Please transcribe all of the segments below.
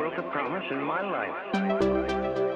broke a promise in my life.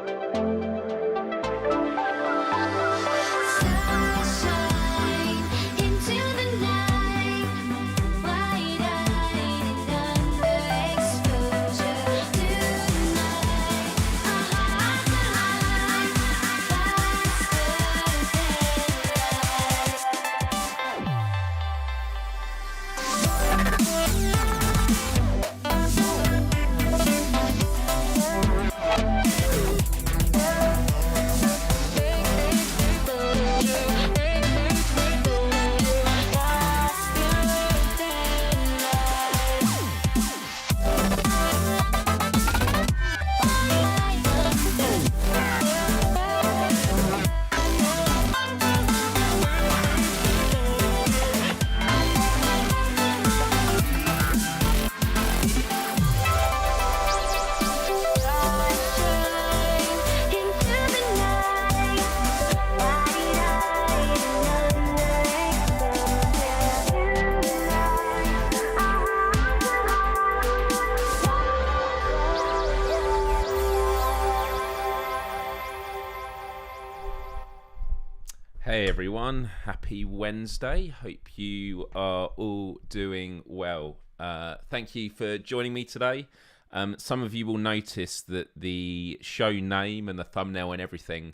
Hey everyone, happy Wednesday. Hope you are all doing well. Thank you for joining me today. Some of you will notice that the show name and the thumbnail and everything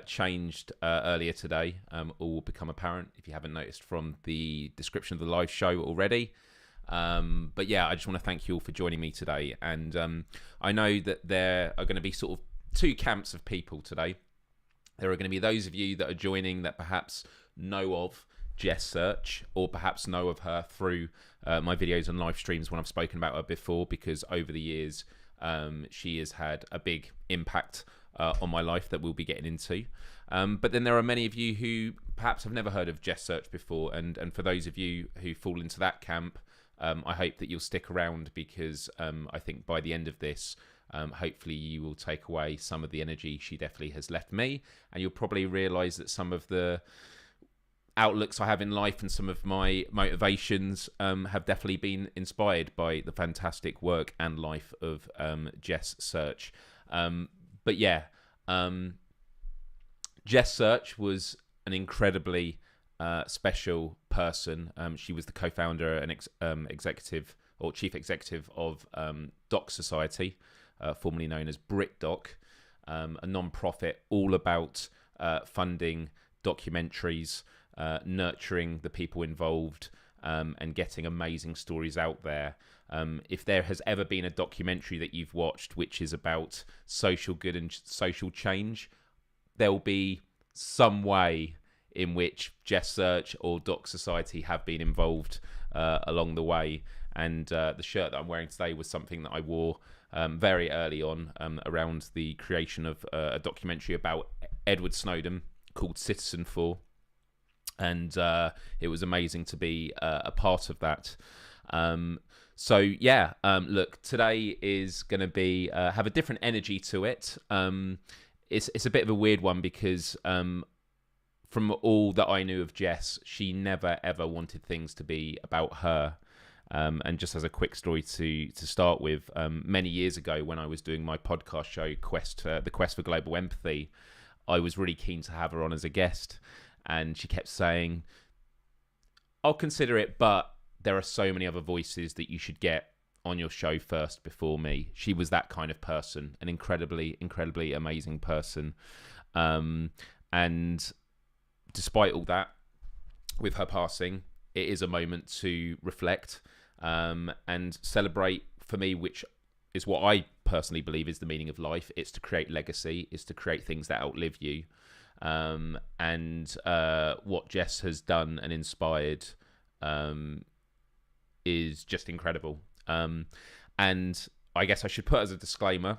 changed earlier today. All will become apparent if you haven't noticed from the description of the live show already. But yeah, I just want to thank you all for joining me today. And I know that there are going to be sort of two camps of people today. There are going to be those of you that are joining that perhaps know of Jess Search, or perhaps know of her through my videos and live streams when I've spoken about her before, because over the years she has had a big impact on my life that we'll be getting into. But then there are many of you who perhaps have never heard of Jess Search before, and for those of you who fall into that camp, I hope that you'll stick around, because I think by the end of this, hopefully you will take away some of the energy she definitely has left me, and you'll probably realise that some of the outlooks I have in life and some of my motivations have definitely been inspired by the fantastic work and life of Jess Search. But yeah, Jess Search was an incredibly special person. She was the co-founder and executive or chief executive of Doc Society, formerly known as BritDoc, a non-profit all about funding documentaries, nurturing the people involved, and getting amazing stories out there. If there has ever been a documentary that you've watched which is about social good and social change, there'll be some way in which Jess Search or Doc Society have been involved along the way. And the shirt that I'm wearing today was something that I wore very early on around the creation of a documentary about Edward Snowden called Citizen4. And it was amazing to be a part of that. So yeah, look, today is going to be have a different energy to it. It's a bit of a weird one because from all that I knew of Jess, she never ever wanted things to be about her. And just as a quick story to start with, many years ago when I was doing my podcast show, The Quest for Global Empathy, I was really keen to have her on as a guest. And she kept saying, I'll consider it, but there are so many other voices that you should get on your show first before me. She was that kind of person, an incredibly, incredibly amazing person. And despite all that, with her passing, it is a moment to reflect and celebrate, for me, which is what I personally believe is the meaning of life. It's to create legacy, it's to create things that outlive you. And what Jess has done and inspired is just incredible. And I guess I should put as a disclaimer,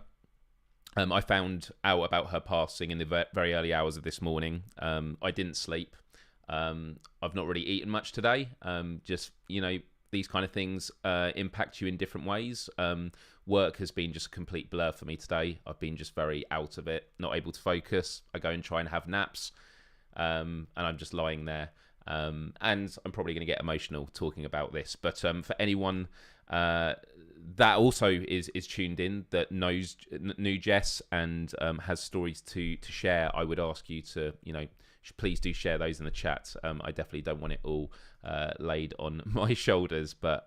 I found out about her passing in the very early hours of this morning. I didn't sleep. I've not really eaten much today. Just, you know, these kind of things impact you in different ways. Work has been just a complete blur for me today. I've been just very out of it, not able to focus. I go and try and have naps, and I'm just lying there. And I'm probably going to get emotional talking about this. But for anyone that also is tuned in, that knew Jess and has stories to share, I would ask you to, please do share those in the chat. I definitely don't want it all laid on my shoulders, but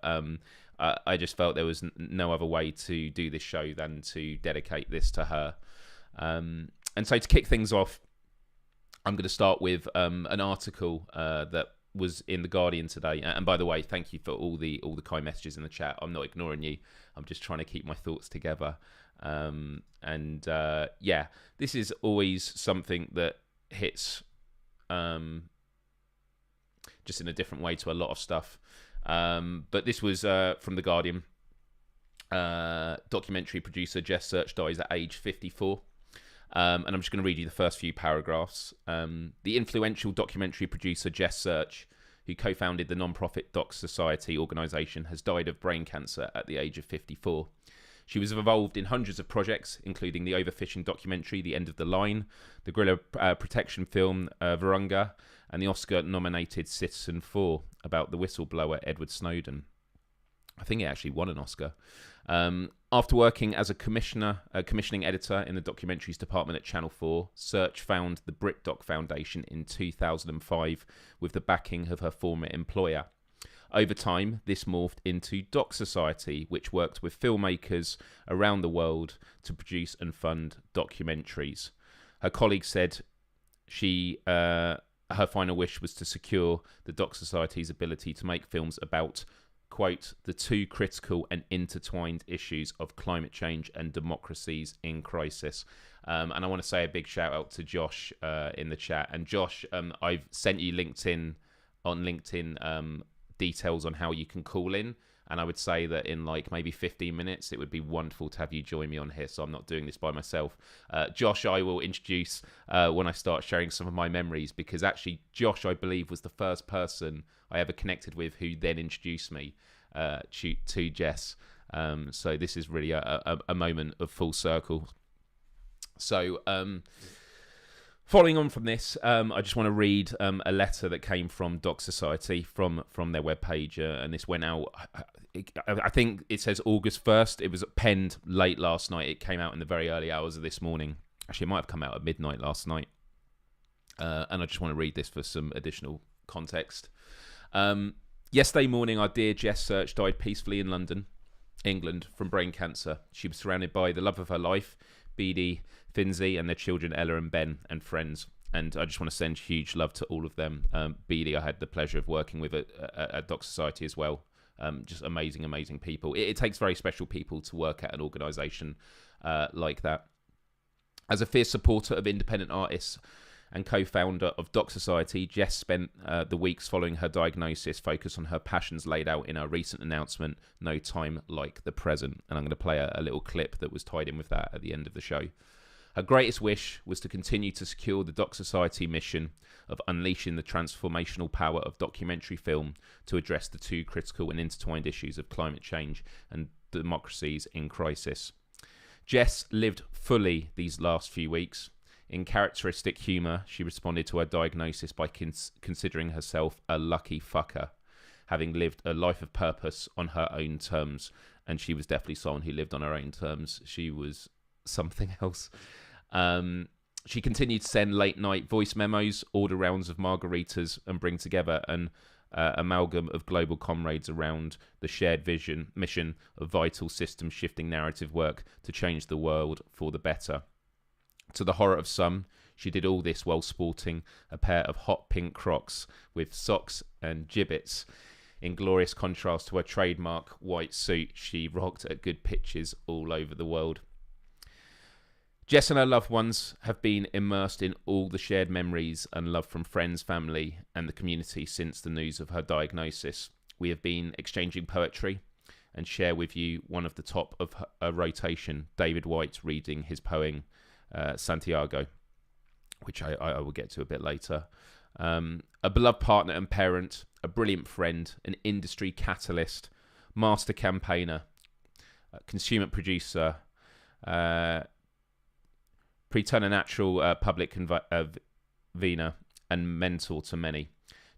I just felt there was no other way to do this show than to dedicate this to her. And so to kick things off, I'm going to start with an article that was in The Guardian today. And by the way, thank you for all the kind messages in the chat. I'm not ignoring you. I'm just trying to keep my thoughts together. This is always something that hits just in a different way to a lot of stuff. But this was from The Guardian. Documentary producer Jess Search dies at age 54. And I'm just going to read you the first few paragraphs. The influential documentary producer Jess Search, who co-founded the non-profit Doc Society organisation, has died of brain cancer at the age of 54. She was involved in hundreds of projects, including the overfishing documentary The End of the Line, the gorilla protection film Virunga, and the Oscar-nominated Citizen 4 about the whistleblower Edward Snowden. I think it actually won an Oscar. After working as a commissioning editor in the documentaries department at Channel 4, Search found the BritDoc Foundation in 2005 with the backing of her former employer. Over time, this morphed into Doc Society, which worked with filmmakers around the world to produce and fund documentaries. Her colleague said her final wish was to secure the Doc Society's ability to make films about, quote, the two critical and intertwined issues of climate change and democracies in crisis. And I want to say a big shout out to Josh in the chat. And Josh, I've sent you LinkedIn details on how you can call in. And I would say that in like maybe 15 minutes, it would be wonderful to have you join me on here. So I'm not doing this by myself. Josh, I will introduce when I start sharing some of my memories, because actually Josh, I believe, was the first person I ever connected with who then introduced me to Jess. So this is really a moment of full circle. So following on from this, I just want to read a letter that came from Doc Society from their webpage, and this went out, I think it says August 1st. It was penned late last night. It came out in the very early hours of this morning. Actually, it might have come out at midnight last night. And I just want to read this for some additional context. Yesterday morning, our dear Jess Search died peacefully in London, England, from brain cancer. She was surrounded by the love of her life, Beadie, Finzi, and their children Ella and Ben, and friends. And I just want to send huge love to all of them. Beadie, I had the pleasure of working with at Doc Society as well. Just amazing people. It takes very special people to work at an organisation like that. As a fierce supporter of independent artists and co-founder of Doc Society, Jess spent the weeks following her diagnosis focused on her passions laid out in her recent announcement, No Time Like the Present. And I'm going to play a little clip that was tied in with that at the end of the show. Her greatest wish was to continue to secure the Doc Society mission of unleashing the transformational power of documentary film to address the two critical and intertwined issues of climate change and democracies in crisis. Jess lived fully these last few weeks. In characteristic humour, she responded to her diagnosis by considering herself a lucky fucker, having lived a life of purpose on her own terms. And she was definitely someone who lived on her own terms. She was something else. She continued to send late night voice memos, order rounds of margaritas, and bring together an amalgam of global comrades around the shared mission of vital system shifting narrative work to change the world for the better. To the horror of some, she did all this while sporting a pair of hot pink Crocs with socks and gibbets. In glorious contrast to her trademark white suit she rocked at good pitches all over the world. Jess and her loved ones have been immersed in all the shared memories and love from friends, family, and the community since the news of her diagnosis. We have been exchanging poetry and share with you one of the top of her rotation, David White reading his poem Santiago, which I will get to a bit later. A beloved partner and parent, a brilliant friend, an industry catalyst, master campaigner, consumer producer, preternatural public convener, and mentor to many.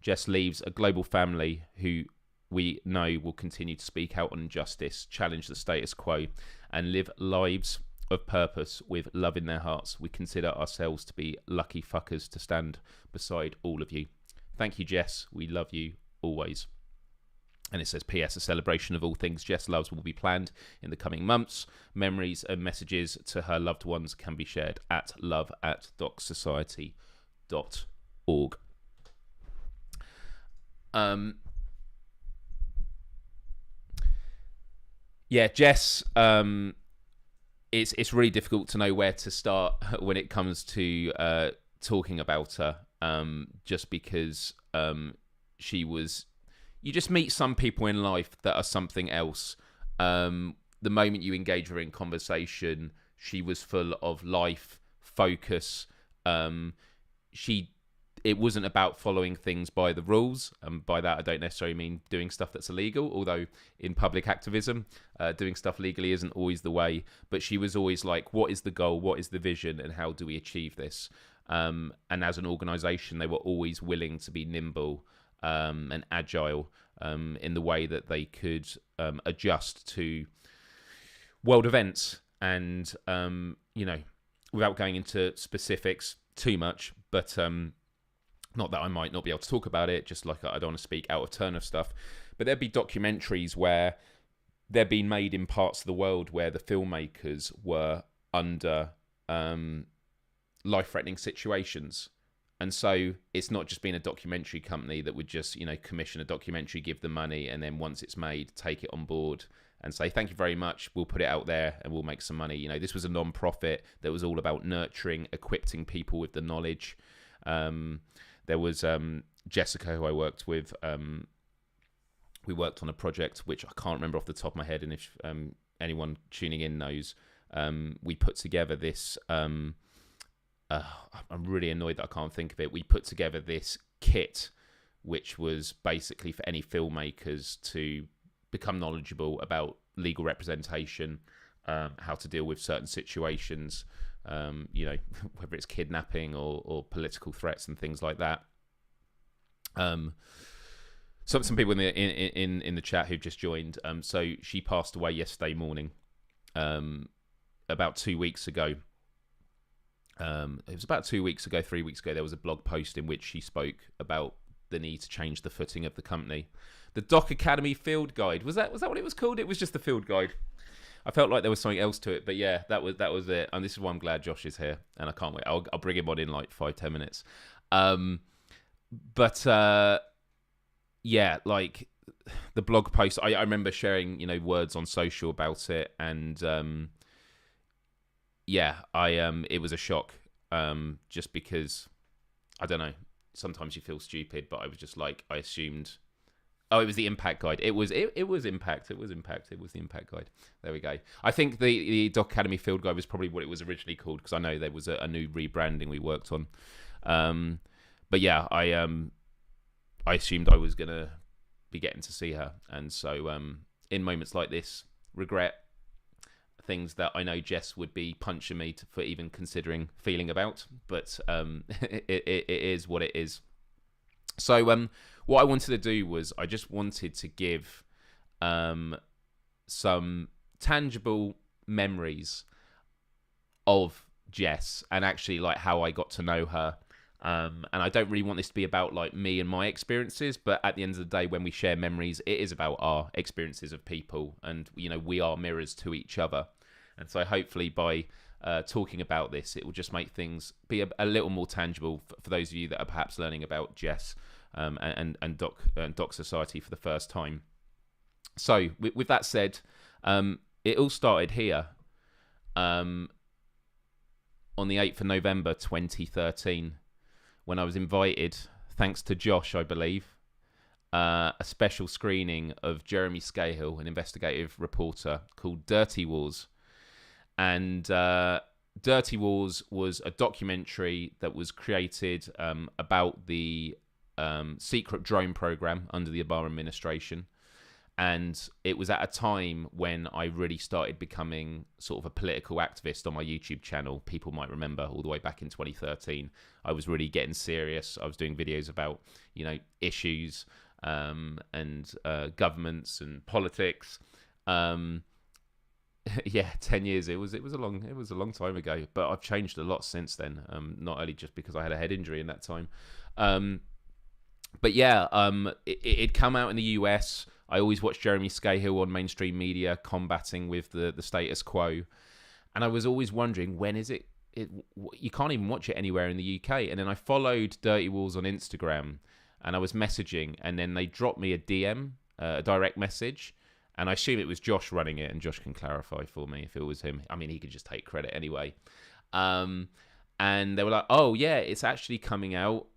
Jess leaves a global family who we know will continue to speak out on injustice, challenge the status quo, and live lives of purpose with love in their hearts. We consider ourselves to be lucky fuckers to stand beside all of you. Thank you, Jess. We love you always. And it says, P.S. A celebration of all things Jess loves will be planned in the coming months. Memories and messages to her loved ones can be shared at love@docsociety.org. Yeah, Jess, it's really difficult to know where to start when it comes to talking about her, just because she was... You just meet some people in life that are something else. The moment you engage her in conversation, she was full of life, focus. It wasn't about following things by the rules. By that, I don't necessarily mean doing stuff that's illegal, although in public activism, doing stuff legally isn't always the way. But she was always like, what is the goal? What is the vision? And how do we achieve this? And as an organisation, they were always willing to be nimble and agile in the way that they could adjust to world events. And, without going into specifics too much, but not that I might not be able to talk about it, just like I don't want to speak out of turn of stuff, but there'd be documentaries where they're being made in parts of the world where the filmmakers were under life-threatening situations. And so it's not just being a documentary company that would just, commission a documentary, give the money, and then once it's made, take it on board and say, thank you very much, we'll put it out there and we'll make some money. This was a non-profit that was all about nurturing, equipping people with the knowledge. There was Jessica, who I worked with. We worked on a project, which I can't remember off the top of my head, and if anyone tuning in knows, we put together this... I'm really annoyed that I can't think of it. We put together this kit, which was basically for any filmmakers to become knowledgeable about legal representation, how to deal with certain situations, whether it's kidnapping or political threats and things like that. Some people in the chat who've just joined. So she passed away yesterday morning, about 2 weeks ago. It was about 2 weeks ago, 3 weeks ago, there was a blog post in which she spoke about the need to change the footing of the company. The Doc Academy Field Guide. Was that what it was called? It was just the Field Guide. I felt like there was something else to it, but yeah, that was it. And this is why I'm glad Josh is here, and I can't wait. I'll bring him on in like 5-10 minutes. Yeah, like the blog post, I remember sharing, words on social about it, and it was a shock, just because, I don't know, sometimes you feel stupid, but I was just like, I assumed, it was the Impact Guide. It was Impact. It was the Impact Guide. There we go. I think the Doc Academy Field Guide was probably what it was originally called, because I know there was a new rebranding we worked on. But yeah, I assumed I was going to be getting to see her. And so in moments like this, regret things that I know Jess would be punching me for even considering feeling about, but it is what it is. So what I wanted to do was I just wanted to give some tangible memories of Jess and actually like how I got to know her. And I don't really want this to be about like me and my experiences, but at the end of the day, when we share memories, it is about our experiences of people, and we are mirrors to each other. And so hopefully by talking about this, it will just make things be a little more tangible for those of you that are perhaps learning about Jess and Doc Society for the first time. So with that said, it all started here on the 8th of November 2013, when I was invited, thanks to Josh, I believe, a special screening of Jeremy Scahill, an investigative reporter, called Dirty Wars. And Dirty Wars was a documentary that was created about the secret drone program under the Obama administration. And it was at a time when I really started becoming sort of a political activist on my YouTube channel. People might remember all the way back in 2013. I was really getting serious. I was doing videos about, issues. and governments and politics. Yeah, 10 years. It was a long time ago, but I've changed a lot since then. Not only just because I had a head injury in that time. But yeah, it'd come out in the US. I always watched Jeremy Scahill on mainstream media combating with the status quo. And I was always wondering, when is it? You can't even watch it anywhere in the UK. And then I followed Dirty Walls on Instagram, and I was messaging, and then they dropped me a DM, a direct message. And I assume it was Josh running it, and Josh can clarify for me if it was him. I mean, he could just take credit anyway. And they were like, oh, yeah, it's actually coming out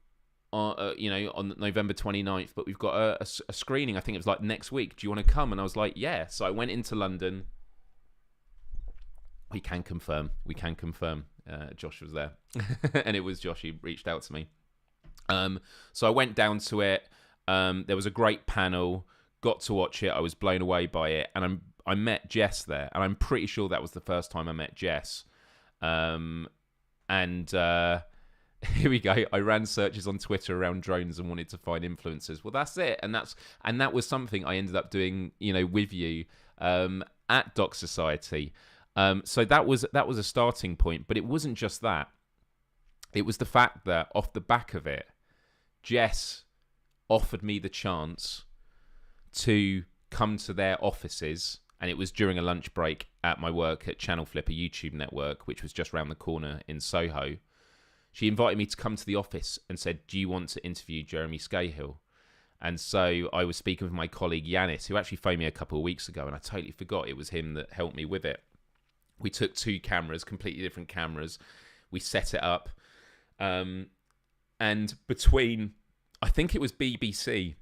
on November 29th, but we've got a screening. I think it was like next week. Do you want to come? And I was like, yeah. So I went into London. We can confirm. Josh was there. And it was Josh. He reached out to me. So I went down to it. There was a great panel. Got to watch it. I was blown away by it. And I met Jess there. And I'm pretty sure that was the first time I met Jess. Here we go. I ran searches on Twitter around drones and wanted to find influencers. Well, that's it. And that was something I ended up doing, with you at Doc Society. So that was a starting point. But it wasn't just that. It was the fact that off the back of it, Jess offered me the chance to come to their offices, and it was during a lunch break at my work at Channel Flip, a YouTube network, which was just round the corner in Soho. She invited me to come to the office and said, do you want to interview Jeremy Scahill? And so I was speaking with my colleague Yanis, who actually phoned me a couple of weeks ago, and I totally forgot it was him that helped me with it. We took 2 cameras, completely different cameras. We set it up. And between, I think it was BBC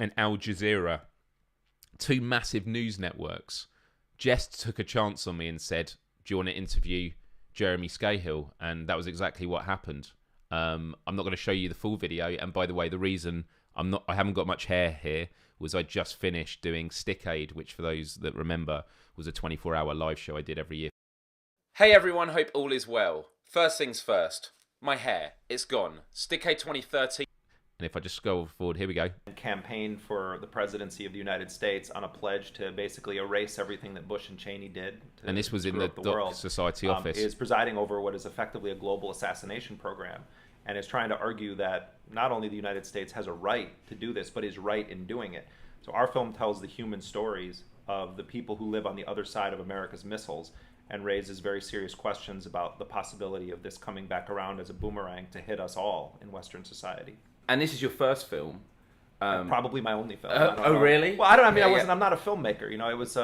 and Al Jazeera, 2 massive news networks, Jess took a chance on me and said, do you want to interview Jeremy Scahill? And that was exactly what happened. I'm not going to show you the full video. And by the way, the reason I haven't got much hair here was I just finished doing Stick Aid, which for those that remember was a 24-hour live show I did every year. Hey everyone, hope all is well. First things first, my hair, it's gone. Stick Aid 2030. And if I just scroll forward, here we go. Campaign for the presidency of the United States on a pledge to basically erase everything that Bush and Cheney did. And this was in the Doc Society office. Is presiding over what is effectively a global assassination program, and is trying to argue that not only the United States has a right to do this, but is right in doing it. So our film tells the human stories of the people who live on the other side of America's missiles, and raises very serious questions about the possibility of this coming back around as a boomerang to hit us all in Western society. And this is your first film? Probably my only film. Really? Well, I mean, I'm not a filmmaker. It was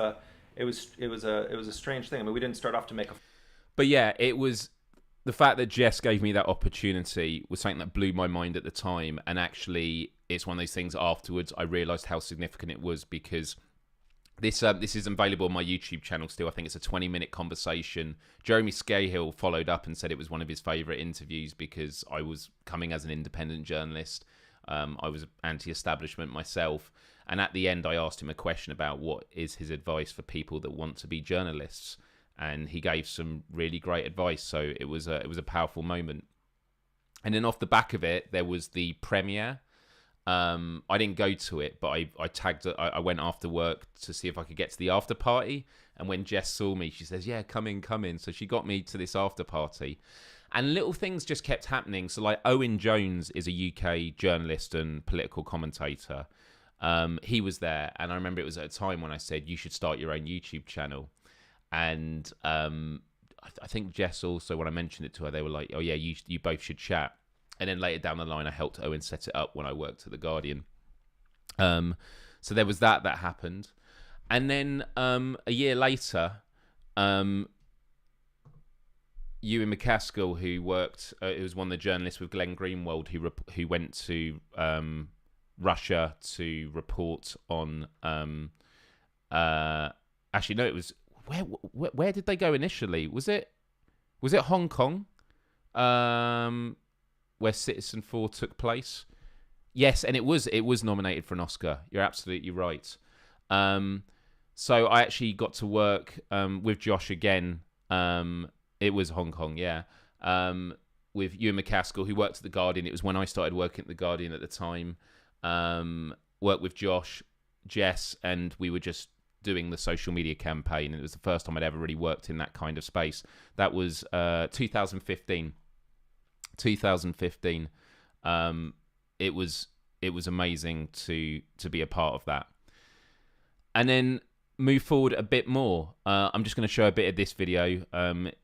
a strange thing. I mean, we didn't start off to make a. But yeah, it was the fact that Jess gave me that opportunity was something that blew my mind at the time. And actually, it's one of those things. Afterwards, I realised how significant it was, because this is available on my YouTube channel still. I think it's a 20-minute conversation. Jeremy Scahill followed up and said it was one of his favourite interviews because I was coming as an independent journalist. I was anti-establishment myself. And at the end, I asked him a question about what is his advice for people that want to be journalists. And he gave some really great advice. So it was a powerful moment. And then off the back of it, there was the premiere. I didn't go to it, but I tagged it. I went after work to see if I could get to the after party. And when Jess saw me, she says, yeah, come in. So she got me to this after party. And little things just kept happening. So like Owen Jones is a UK journalist and political commentator. He was there. And I remember it was at a time when I said, you should start your own YouTube channel. And I think Jess also, when I mentioned it to her, they were like, oh yeah, you both should chat. And then later down the line, I helped Owen set it up when I worked at The Guardian. So there was that happened. And then a year later, Ewan McCaskill, who worked, who was one of the journalists with Glenn Greenwald, who went to Russia to report on... actually, no, it was... Where did they go initially? Was it Hong Kong? Where Citizen 4 took place. Yes, and it was nominated for an Oscar. You're absolutely right. So I actually got to work with Josh again. It was Hong Kong, yeah. With Ewan McCaskill, who worked at The Guardian. It was when I started working at The Guardian at the time. worked with Josh, Jess, and we were just doing the social media campaign. And it was the first time I'd ever really worked in that kind of space. That was 2015. 2015. It was amazing to be a part of that. And then move forward a bit more. I'm just going to show a bit of this video.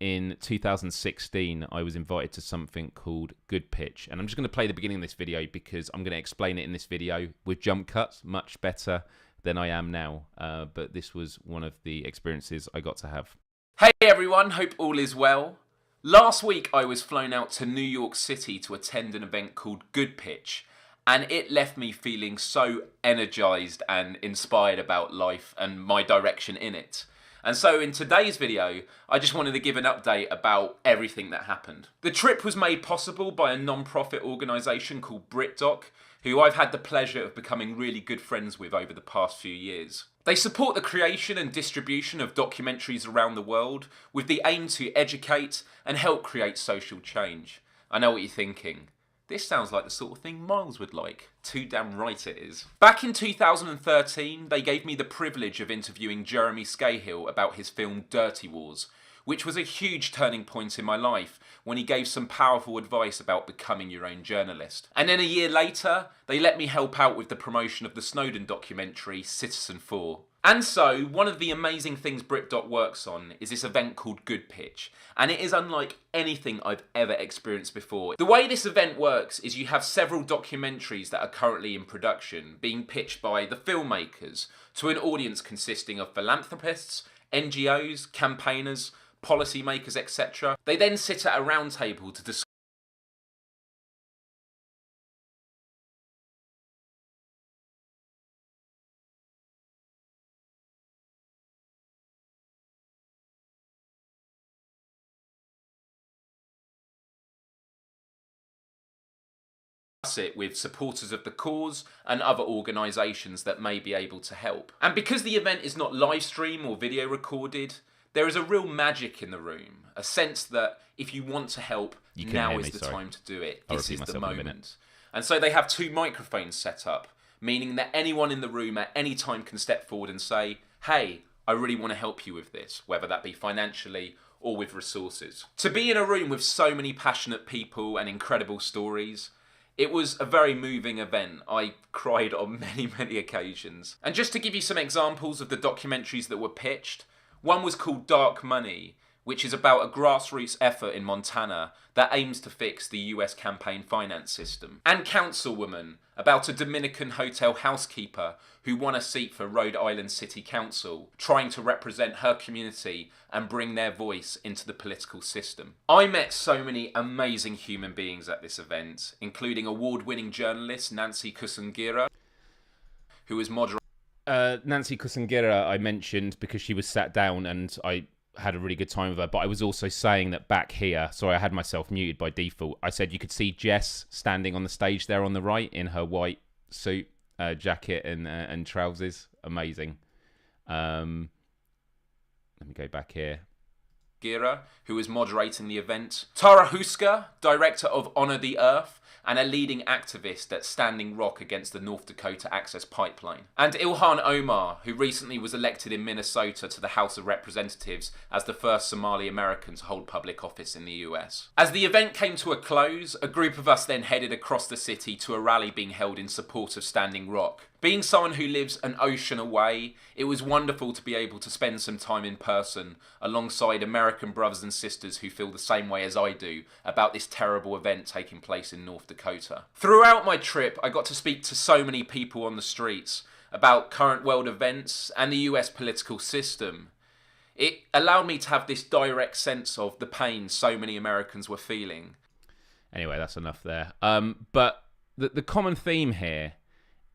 In 2016, I was invited to something called Good Pitch. And I'm just going to play the beginning of this video because I'm going to explain it in this video with jump cuts much better than I am now. But this was one of the experiences I got to have. Hey everyone, hope all is well. Last week I was flown out to New York City to attend an event called Good Pitch. And it left me feeling so energized and inspired about life and my direction in it. And so in today's video, I just wanted to give an update about everything that happened. The trip was made possible by a non-profit organisation called BritDoc, who I've had the pleasure of becoming really good friends with over the past few years. They support the creation and distribution of documentaries around the world with the aim to educate and help create social change. I know what you're thinking. This sounds like the sort of thing Myles would like. Too damn right it is. Back in 2013, they gave me the privilege of interviewing Jeremy Scahill about his film Dirty Wars, which was a huge turning point in my life when he gave some powerful advice about becoming your own journalist. And then a year later, they let me help out with the promotion of the Snowden documentary Citizen 4. And so, one of the amazing things BritDoc works on is this event called Good Pitch, and it is unlike anything I've ever experienced before. The way this event works is you have several documentaries that are currently in production being pitched by the filmmakers to an audience consisting of philanthropists, NGOs, campaigners, policymakers, etc. They then sit at a round table to discuss it with supporters of the cause and other organisations that may be able to help. And because the event is not live stream or video recorded, there is a real magic in the room, a sense that if you want to help, now is the time to do it. This is the moment. And so they have 2 microphones set up, meaning that anyone in the room at any time can step forward and say, hey, I really want to help you with this, whether that be financially or with resources. To be in a room with so many passionate people and incredible stories, it was a very moving event. I cried on many occasions. And just to give you some examples of the documentaries that were pitched, one was called Dark Money, which is about a grassroots effort in Montana that aims to fix the US campaign finance system. And Councilwoman, about a Dominican hotel housekeeper who won a seat for Rhode Island City Council, trying to represent her community and bring their voice into the political system. I met so many amazing human beings at this event, including award-winning journalist Nancy Kusangira, who was moderating. Nancy Kusangira I mentioned because she was sat down and I had a really good time with her, but I was also saying that back here, sorry, I had myself muted by default. I said you could see Jess standing on the stage there on the right in her white suit, jacket and trousers. Amazing. Let me go back here. Gira, who was moderating the event. Tara Huska, director of Honor the Earth, and a leading activist at Standing Rock against the North Dakota Access Pipeline. And Ilhan Omar, who recently was elected in Minnesota to the House of Representatives as the first Somali American to hold public office in the US. As the event came to a close, a group of us then headed across the city to a rally being held in support of Standing Rock. Being someone who lives an ocean away, it was wonderful to be able to spend some time in person alongside American brothers and sisters who feel the same way as I do about this terrible event taking place in North Dakota. Throughout my trip, I got to speak to so many people on the streets about current world events and the US political system. It allowed me to have this direct sense of the pain so many Americans were feeling. Anyway, that's enough there. But the common theme here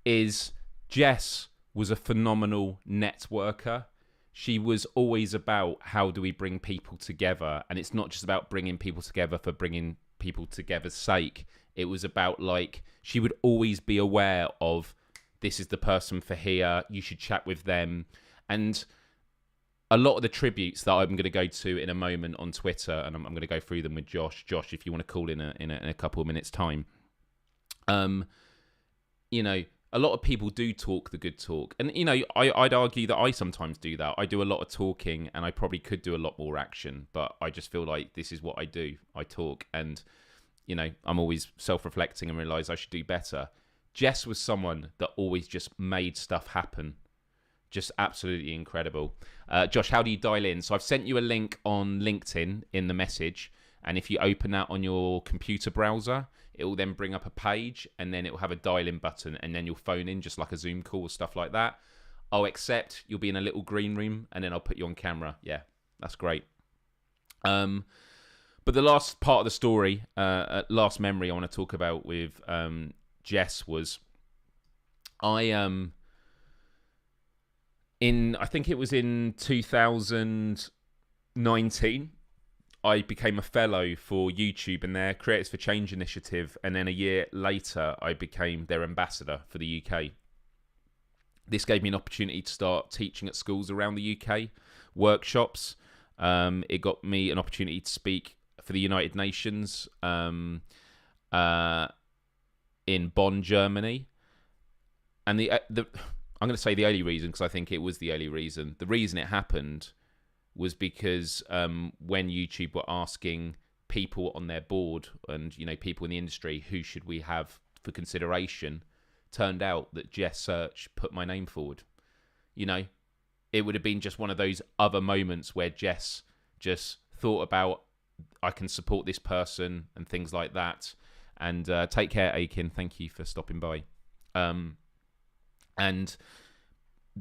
is Jess was a phenomenal networker. She was always about how do we bring people together, and it's not just about bringing people together for bringing people together's sake. It was about, like, she would always be aware of, this is the person for here, you should chat with them. And a lot of the tributes that I'm going to go to in a moment on Twitter, and I'm going to go through them with Josh. Josh, if you want to call in a couple of minutes' time. You know, a lot of people do talk the good talk. And, I'd argue that I sometimes do that. I do a lot of talking and I probably could do a lot more action, but I just feel like this is what I do. I talk and, I'm always self-reflecting and realise I should do better. Jess was someone that always just made stuff happen. Just absolutely incredible. Josh, how do you dial in? So I've sent you a link on LinkedIn in the message. And if you open that on your computer browser, it will then bring up a page and then it will have a dial-in button and then you'll phone in just like a Zoom call or stuff like that. I'll accept. You'll be in a little green room and then I'll put you on camera. Yeah, that's great. But the last part of the story, last memory I want to talk about with Jess was I think it was in 2019, I became a fellow for YouTube and their Creators for Change initiative, and then a year later I became their ambassador for the UK. This gave me an opportunity to start teaching at schools around the UK, workshops. It got me an opportunity to speak for the United Nations in Bonn, Germany. And I'm going to say the only reason, because I think it was the only reason. The reason it happened was because when YouTube were asking people on their board and people in the industry who should we have for consideration, turned out that Jess Search put my name forward. It would have been just one of those other moments where Jess just thought about, I can support this person and things like that. And take care, Aiken. Thank you for stopping by. And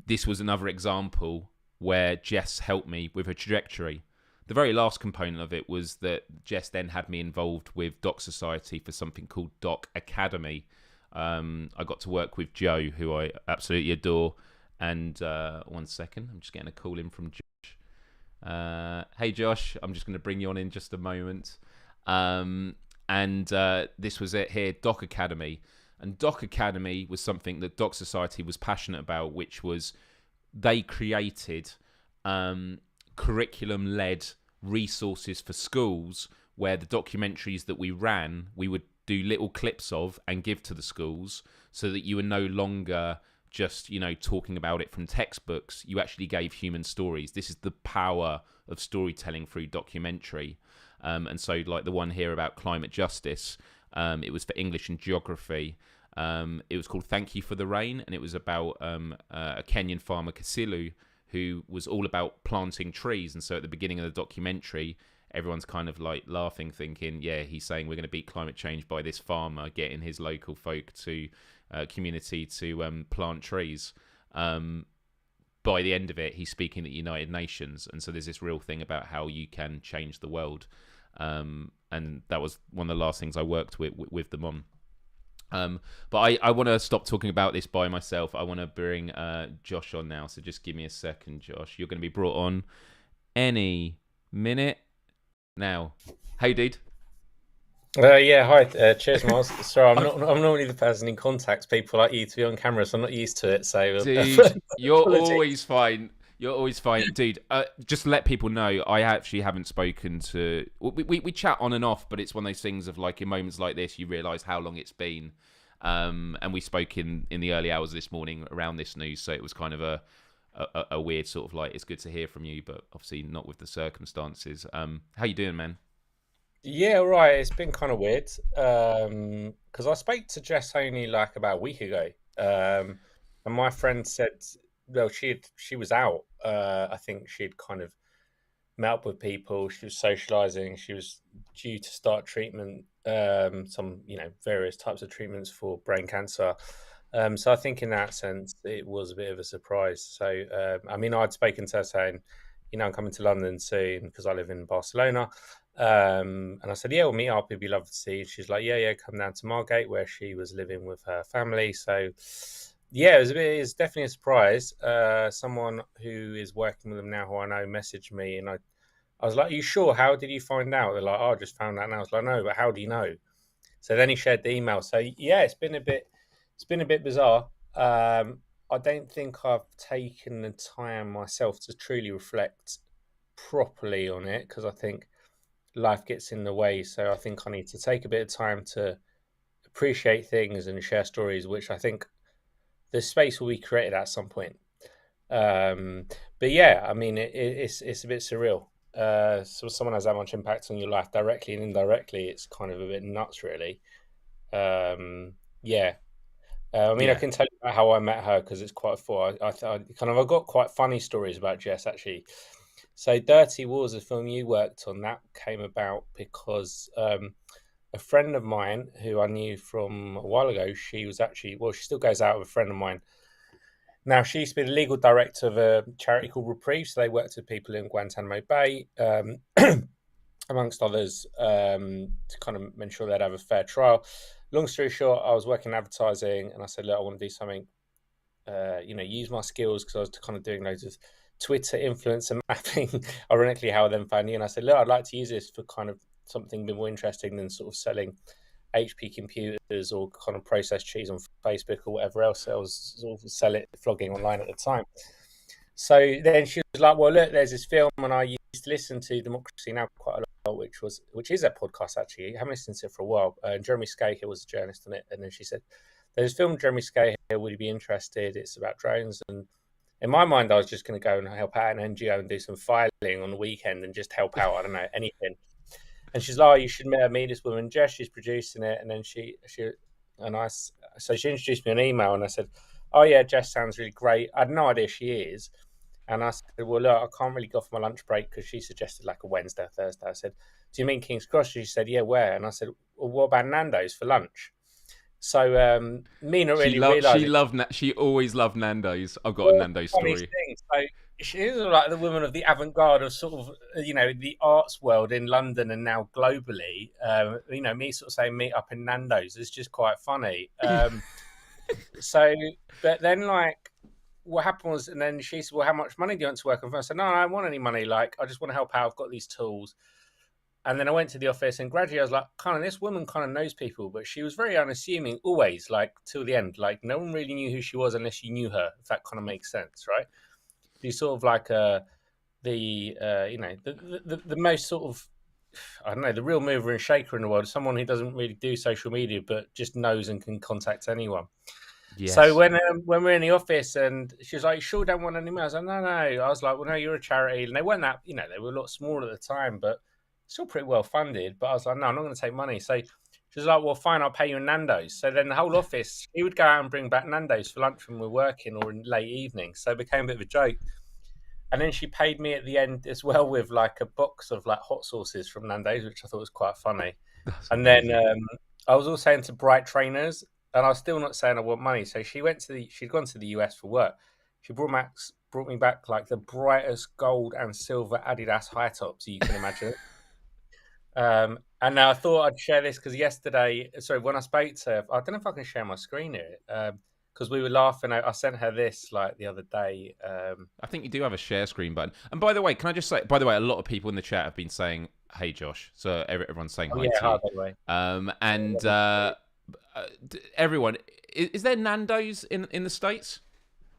this was another example where Jess helped me with a trajectory. The very last component of it was that Jess then had me involved with Doc Society for something called Doc Academy. I got to work with Joe, who I absolutely adore. And 1 second, I'm just getting a call in from Josh. Hey, Josh, I'm just going to bring you on in just a moment. And this was it here, Doc Academy. And Doc Academy was something that Doc Society was passionate about, which was they created curriculum-led resources for schools where the documentaries that we ran, we would do little clips of and give to the schools so that you were no longer just, talking about it from textbooks. You actually gave human stories. This is the power of storytelling through documentary. And so like the one here about climate justice, it was for English and geography. It was called Thank You for the Rain, and it was about a Kenyan farmer, Kasilu, who was all about planting trees. And so at the beginning of the documentary, everyone's kind of like laughing, thinking, yeah, he's saying we're going to beat climate change by this farmer getting his local folk to community to plant trees. By the end of it, he's speaking at the United Nations. And so there's this real thing about how you can change the world. And that was one of the last things I worked with them on. But I want to stop talking about this by myself. I want to bring Josh on now. So just give me a second, Josh. You're going to be brought on any minute now. Hey, dude. Yeah, hi. Cheers, Myles. Sorry, I'm normally the person who contacts people like you to be on camera, so I'm not used to it. So, dude, you're always fine. You're always fine, dude. Just to let people know, I actually haven't spoken to. We chat on and off, but it's one of those things of like in moments like this, you realise how long it's been. And we spoke in the early hours of this morning around this news, so it was kind of a weird sort of like, it's good to hear from you, but obviously not with the circumstances. How you doing, man? yeah, right. It's been kind of weird because I spoke to Jess only like about a week ago, and my friend said, well, she was out. I think she'd kind of met up with people. She was socializing. She was due to start treatment, some various types of treatments for brain cancer. So I think in that sense, it was a bit of a surprise. So I mean, I'd spoken to her saying, I'm coming to London soon because I live in Barcelona. And I said, yeah, we'll meet up. It'd be lovely to see. She's like, yeah, come down to Margate where she was living with her family. So yeah, it's definitely a surprise. Someone who is working with them now, who I know, messaged me, and I was like, are you sure? How did you find out? They're like, oh, I just found out now. I was like, no, but how do you know? So then he shared the email. So yeah, it's been a bit bizarre. I don't think I've taken the time myself to truly reflect properly on it because I think life gets in the way. So I think I need to take a bit of time to appreciate things and share stories, which I think the space will be created at some point. But yeah, I mean, it's a bit surreal. So someone has that much impact on your life directly and indirectly, it's kind of a bit nuts, really. Yeah. I mean, I Yeah. can tell you about how I met her because it's quite full. I've got quite funny stories about Jess actually. So, Dirty Wars, a film you worked on, that came about because a friend of mine who I knew from a while ago, she was actually, well, she still goes out with a friend of mine. Now, she used to be the legal director of a charity called Reprieve. So, they worked with people in Guantanamo Bay, amongst others, to kind of ensure they'd have a fair trial. Long story short, I was working in advertising and I said, look, I want to do something, use my skills because I was kind of doing loads of Twitter influencer mapping, ironically, how I then found you. And I said, look, I'd like to use this for kind of something a bit more interesting than sort of selling HP computers or kind of processed cheese on Facebook or whatever else I was sort of flogging online at the time. So then she was like, well, look, there's this film and I used to listen to Democracy Now! Quite a lot, which is a podcast actually. I haven't listened to it for a while. Jeremy Scahill was a journalist on it. And then she said, there's a film, Jeremy Scahill, would you be interested? It's about drones. And in my mind, I was just going to go and help out an NGO and do some filing on the weekend and just help out, I don't know, anything. And she's like, oh, you should meet this woman, Jess, she's producing it. And then she introduced me an email and I said, oh yeah, Jess sounds really great. I had no idea she is. And I said, well, look, I can't really go for my lunch break because she suggested like a Wednesday or Thursday. I said, do you mean King's Cross? She said, yeah, where? And I said, well, what about Nando's for lunch? So me not really realising. She always loved Nando's. I've got a Nando's story. So she's like the woman of the avant-garde of sort of, the arts world in London and now globally. Me sort of saying meet up in Nando's is just quite funny. But then like, what happened was, and then she said, well, how much money do you want to work on? I said, no, I don't want any money. Like, I just want to help out. I've got these tools. And then I went to the office and gradually I was like, this woman kind of knows people, but she was very unassuming always, like till the end. Like no one really knew who she was unless you knew her, if that kind of makes sense, right? She's sort of like the most sort of, I don't know, the real mover and shaker in the world, someone who doesn't really do social media, but just knows and can contact anyone. Yes. So when we're in the office and she was like, you sure don't want any money? I was like, no. I was like, well, no, you're a charity. And they weren't that, they were a lot smaller at the time, but still pretty well funded. But I was like, no, I'm not going to take money. So she was like, well, fine, I'll pay you in Nando's. So then the whole office, he would go out and bring back Nando's for lunch when we're working or in late evening. So it became a bit of a joke. And then she paid me at the end as well with like a box of like hot sauces from Nando's, which I thought was quite funny. And then I was also into Bright trainers. And I was still not saying I want money. So she'd gone to the US for work. She brought me back like the brightest gold and silver Adidas high tops you can imagine. And now I thought I'd share this because when I spoke to her, I don't know if I can share my screen here because we were laughing. I sent her this like the other day. I think you do have a share screen button. And by the way, can I just say, a lot of people in the chat have been saying, hey, Josh. So everyone's saying hi to you. By the way. Everyone, is there Nando's in the States?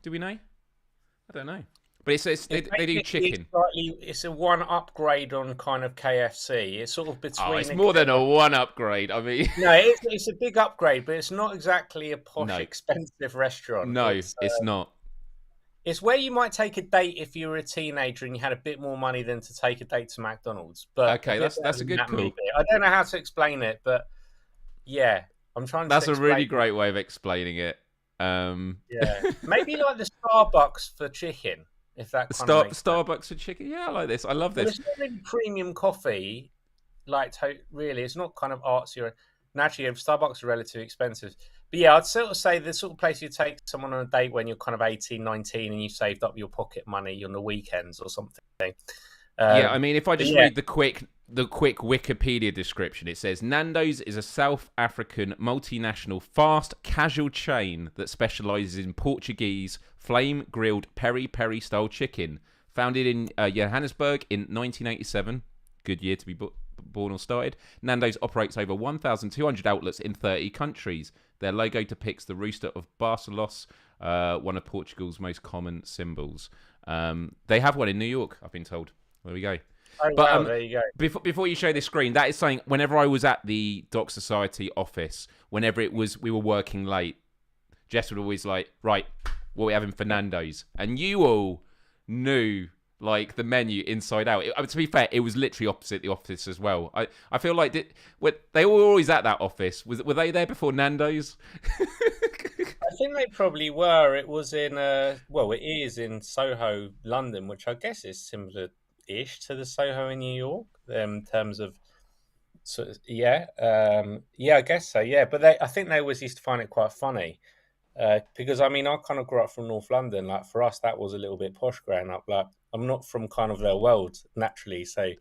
Do we know? I don't know. But they do chicken. It's a one upgrade on kind of KFC. It's sort of between. Oh, it's more than a one upgrade. I mean, no, it's a big upgrade, but it's not exactly a posh, expensive restaurant. No, it's not. It's where you might take a date if you were a teenager and you had a bit more money than to take a date to McDonald's. But okay, that's a good call. I don't know how to explain it, but yeah, I'm trying to. That's a really great way of explaining it. Yeah, maybe like the Starbucks for chicken. If that Starbucks for chicken, yeah, I like this. I love this. It's not really premium coffee, really. It's not kind of artsy. Naturally, Starbucks are relatively expensive. But yeah, I'd sort of say the sort of place you take someone on a date when you're kind of 18, 19 and you've saved up your pocket money on the weekends or something. I mean, if I just read the quick Wikipedia description, it says Nando's is a South African multinational fast casual chain that specialises in Portuguese flame grilled peri-peri style chicken. Founded in Johannesburg in 1987, good year to be born or started. Nando's operates over 1,200 outlets in 30 countries. Their logo depicts the rooster of Barcelos, one of Portugal's most common symbols. They have one in New York, I've been told. There we go. Oh, wow, there you go. Before you show this screen, that is something, whenever I was at the Doc Society office, whenever we were working late, Jess would always like, right, what are we having for Nando's? And you all knew like the menu inside out. To be fair, it was literally opposite the office as well. I feel like they were always at that office. Were they there before Nando's? I think they probably were. It was in it is in Soho, London, which I guess is similar-ish to the Soho in New York in terms of. So I guess so. Yeah, but I think they always used to find it quite funny because I mean I kind of grew up from North London. Like for us, that was a little bit posh growing up. Like I'm not from kind of their world naturally, so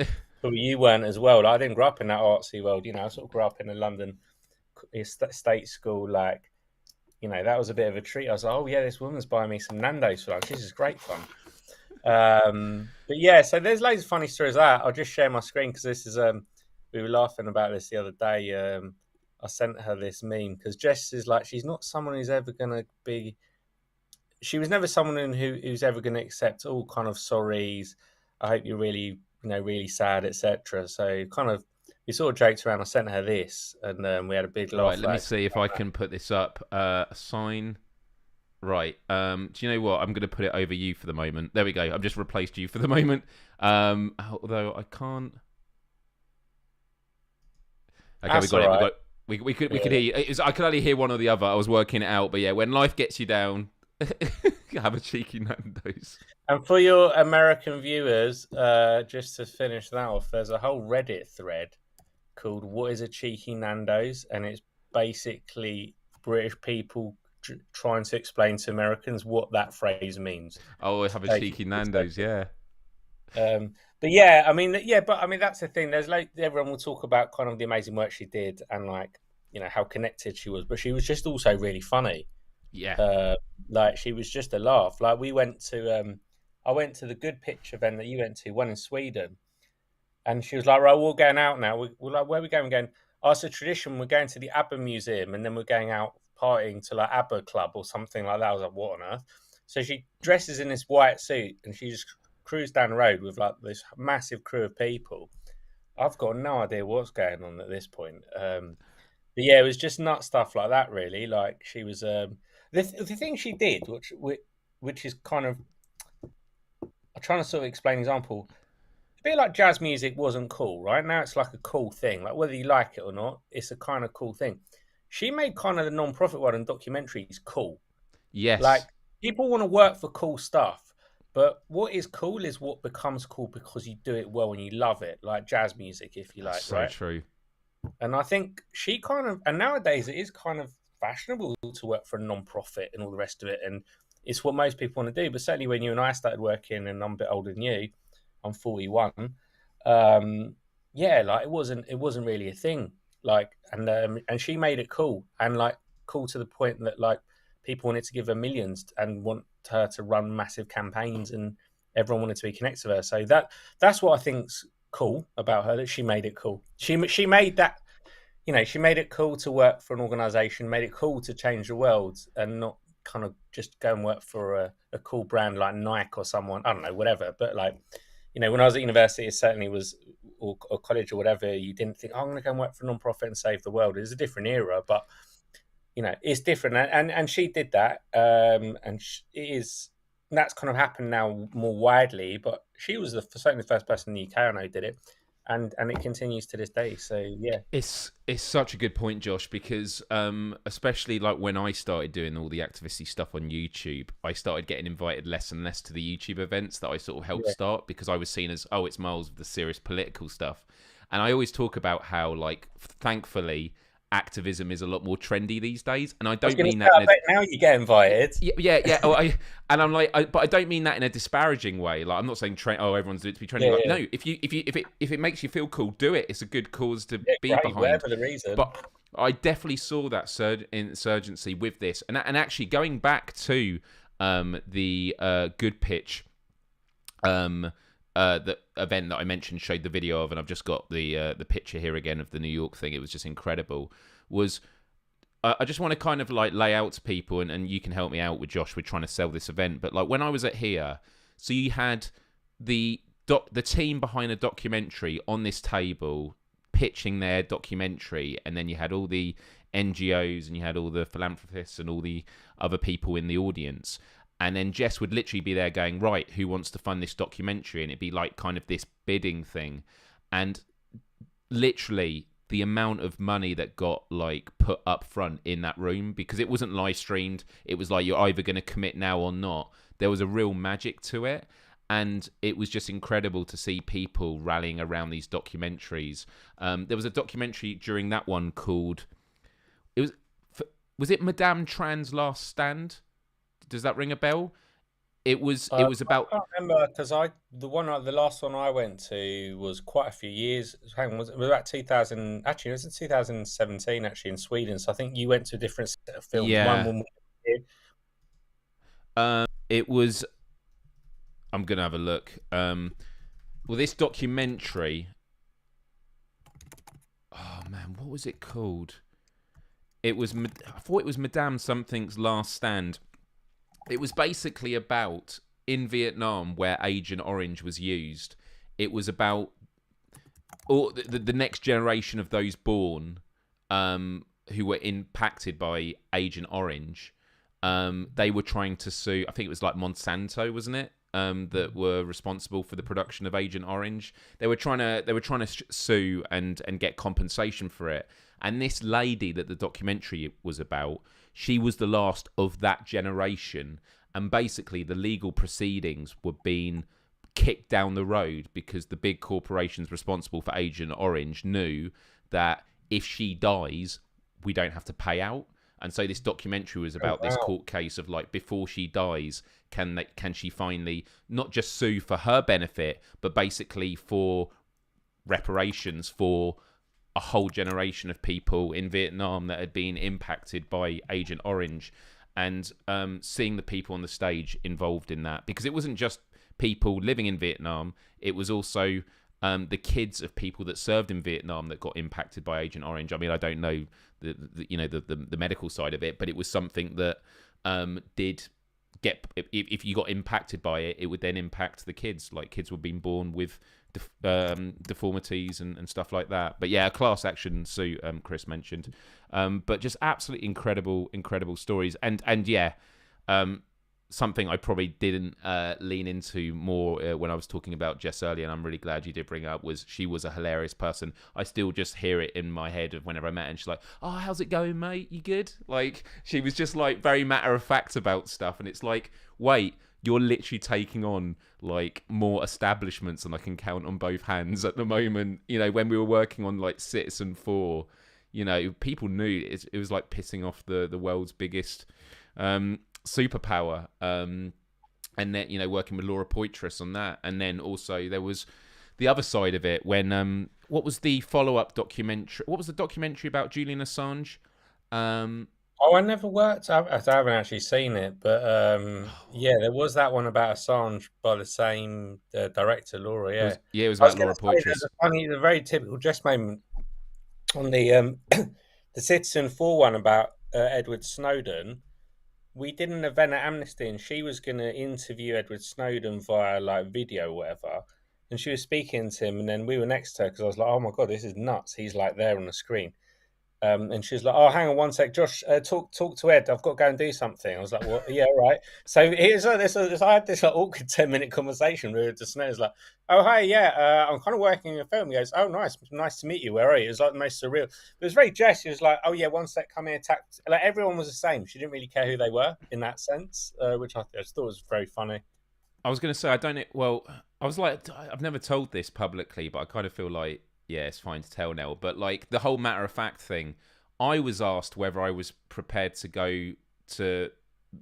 but you weren't as well. Like, I didn't grow up in that artsy world. I sort of grew up in a London state school. Like that was a bit of a treat. I was like, oh yeah, this woman's buying me some Nando's for lunch. This is great fun. But yeah, so there's loads of funny stories of that. I'll just share my screen because this is we were laughing about this the other day. I sent her this meme because Jess is like, she's not someone who's ever going to be. She was never someone who's ever going to accept all kind of sorries. I hope you're really, really sad, etc. So kind of, we sort of joked around. I sent her this, and we had a big laugh. Right, let me see if I can put this up. A sign. Right. Do you know what? I'm going to put it over you for the moment. There we go. I've just replaced you for the moment. Although I can't. Okay, we could hear you. I could only hear one or the other. I was working it out, but yeah, when life gets you down, have a cheeky Nando's. And for your American viewers, just to finish that off, there's a whole Reddit thread called "What is a cheeky Nando's?" and it's basically British people trying to explain to Americans what that phrase means. Oh, have a cheeky Nando's, yeah. But yeah, I mean, that's the thing. There's like everyone will talk about kind of the amazing work she did and like how connected she was, but she was just also really funny. Yeah, like she was just a laugh. Like I went to the Good Pitch event that you went to, one in Sweden, and she was like, "Right, we're going out now." We're like, "Where are we going?" We're going. Oh, it's a tradition. We're going to the ABBA Museum, and then we're going out partying to like ABBA Club or something like that. I was like, "What on earth?" So she dresses in this white suit, and she just cruise down the road with like this massive crew of people. I've got no idea what's going on at this point. But yeah, it was just nut stuff like that, really. Like she was the thing she did, which is kind of, I'm trying to sort of explain an example. A bit like jazz music wasn't cool, right? Now it's like a cool thing. Like whether you like it or not, it's a kind of cool thing. She made kind of the non-profit world and documentaries cool. Yes. Like people want to work for cool stuff. But what is cool is what becomes cool because you do it well and you love it, like jazz music, if you like, so right? True. And I think she kind of, and nowadays it is kind of fashionable to work for a non-profit and all the rest of it, and it's what most people want to do. But certainly when you and I started working, and I'm a bit older than you, I'm 41. Yeah, like it wasn't really a thing. Like, and she made it cool, and like cool to the point that like people wanted to give her millions and want her to run massive campaigns, and everyone wanted to be connected to her. So that's what I think's cool about her, that she made it cool. She made that, she made it cool to work for an organization, made it cool to change the world, and not kind of just go and work for a cool brand like Nike or someone, I don't know, whatever. But like, when I was at university, it certainly was, or college or whatever, you didn't think, oh, I'm going to go and work for a non-profit and save the world. It was a different era, but it's different, and she did that, and that's kind of happened now more widely. But she was certainly the first person in the UK I know who did it, and it continues to this day. So yeah, it's such a good point, Josh, because especially like when I started doing all the activisty stuff on YouTube, I started getting invited less and less to the YouTube events that I sort of helped start, because I was seen as, oh, it's Myles with the serious political stuff, and I always talk about how, like, thankfully, activism is a lot more trendy these days, and I don't mean that. Now you get invited. Yeah. Oh, I'm like, but I don't mean that in a disparaging way. Like, I'm not saying everyone's doing it to be trendy. No, if it makes you feel cool, do it. It's a good cause to be behind, whatever the reason. But I definitely saw that insurgency with this, and actually going back to the Good Pitch. The event that I mentioned, showed the video of, and I've just got the picture here again of the New York thing. It was just incredible. I just want to kind of like lay out to people, and you can help me out with Josh. We're trying to sell this event, but like when I was at here, so you had the team behind a documentary on this table pitching their documentary, and then you had all the NGOs and you had all the philanthropists and all the other people in the audience. And then Jess would literally be there going, right, who wants to fund this documentary? And it'd be like kind of this bidding thing. And literally the amount of money that got like put up front in that room, because it wasn't live streamed. It was like, you're either going to commit now or not. There was a real magic to it. And it was just incredible to see people rallying around these documentaries. There was a documentary during that one called, was it Madame Tran's Last Stand? Does that ring a bell? It was about. I can't remember because the last one I went to was quite a few years. Hang on, it was about 2000. Actually, it was in 2017. Actually, in Sweden. So I think you went to a different set of films. Yeah. One It was. I'm gonna have a look. Well, this documentary. Oh man, what was it called? I thought it was Madame Something's Last Stand. It was basically about, in Vietnam, where Agent Orange was used. It was about the next generation of those born who were impacted by Agent Orange. They were trying to sue, I think it was like Monsanto, wasn't it? That were responsible for the production of Agent Orange. They were trying to sue and get compensation for it. And this lady that the documentary was about, she was the last of that generation, and basically the legal proceedings were being kicked down the road because the big corporations responsible for Agent Orange knew that if she dies, we don't have to pay out. And so this documentary was about this court case of like, before she dies, can she finally not just sue for her benefit, but basically for reparations for a whole generation of people in Vietnam that had been impacted by Agent Orange, and seeing the people on the stage involved in that, because it wasn't just people living in Vietnam, it was also the kids of people that served in Vietnam that got impacted by Agent Orange. I mean, I don't know the medical side of it, but it was something that did get, if you got impacted by it, it would then impact the kids. Like, kids were being born with deformities and stuff like that. But yeah, a class action suit, Chris mentioned, but just absolutely incredible stories. And yeah, something I probably didn't lean into more when I was talking about Jess earlier, and I'm really glad you did bring up, was she was a hilarious person. I still just hear it in my head of whenever I met her, and she's like, oh, how's it going, mate? You good? Like, she was just like very matter of fact about stuff, and it's like, wait, you're literally taking on like more establishments than I can count on both hands at the moment. You know, when we were working on like Citizen 4, you know, people knew it was like pissing off the world's biggest superpower. And then, you know, working with Laura Poitras on that. And then also there was the other side of it when, what was the follow-up documentary? What was the documentary about Julian Assange? Oh, I never worked. I haven't actually seen it, but yeah, there was that one about Assange by the same director, Laura. Yeah, it was about Laura Poitras. There's a very typical Jess moment on the the Citizen 4 one about Edward Snowden. We did an event at Amnesty, and she was going to interview Edward Snowden via like video or whatever, and she was speaking to him, and then we were next to her because I was like, "Oh my god, this is nuts!" He's like there on the screen. And she was like, "Oh, hang on one sec, Josh. Talk to Ed. I've got to go and do something." I was like, "Well, yeah, right." So here's I had this like awkward 10-minute conversation with the Snow. It was like, "Oh, hi, yeah, I'm kind of working in a film." He goes, "Oh, nice to meet you. Where are you?" It was like the most surreal. It was very Jess. She was like, "Oh yeah, one sec, come here." Like everyone was the same. She didn't really care who they were in that sense, which I just thought was very funny. I was going to say, I don't know. Well, I was like, I've never told this publicly, but I kind of feel like, yeah, it's fine to tell now. But like the whole matter of fact thing, I was asked whether I was prepared to go to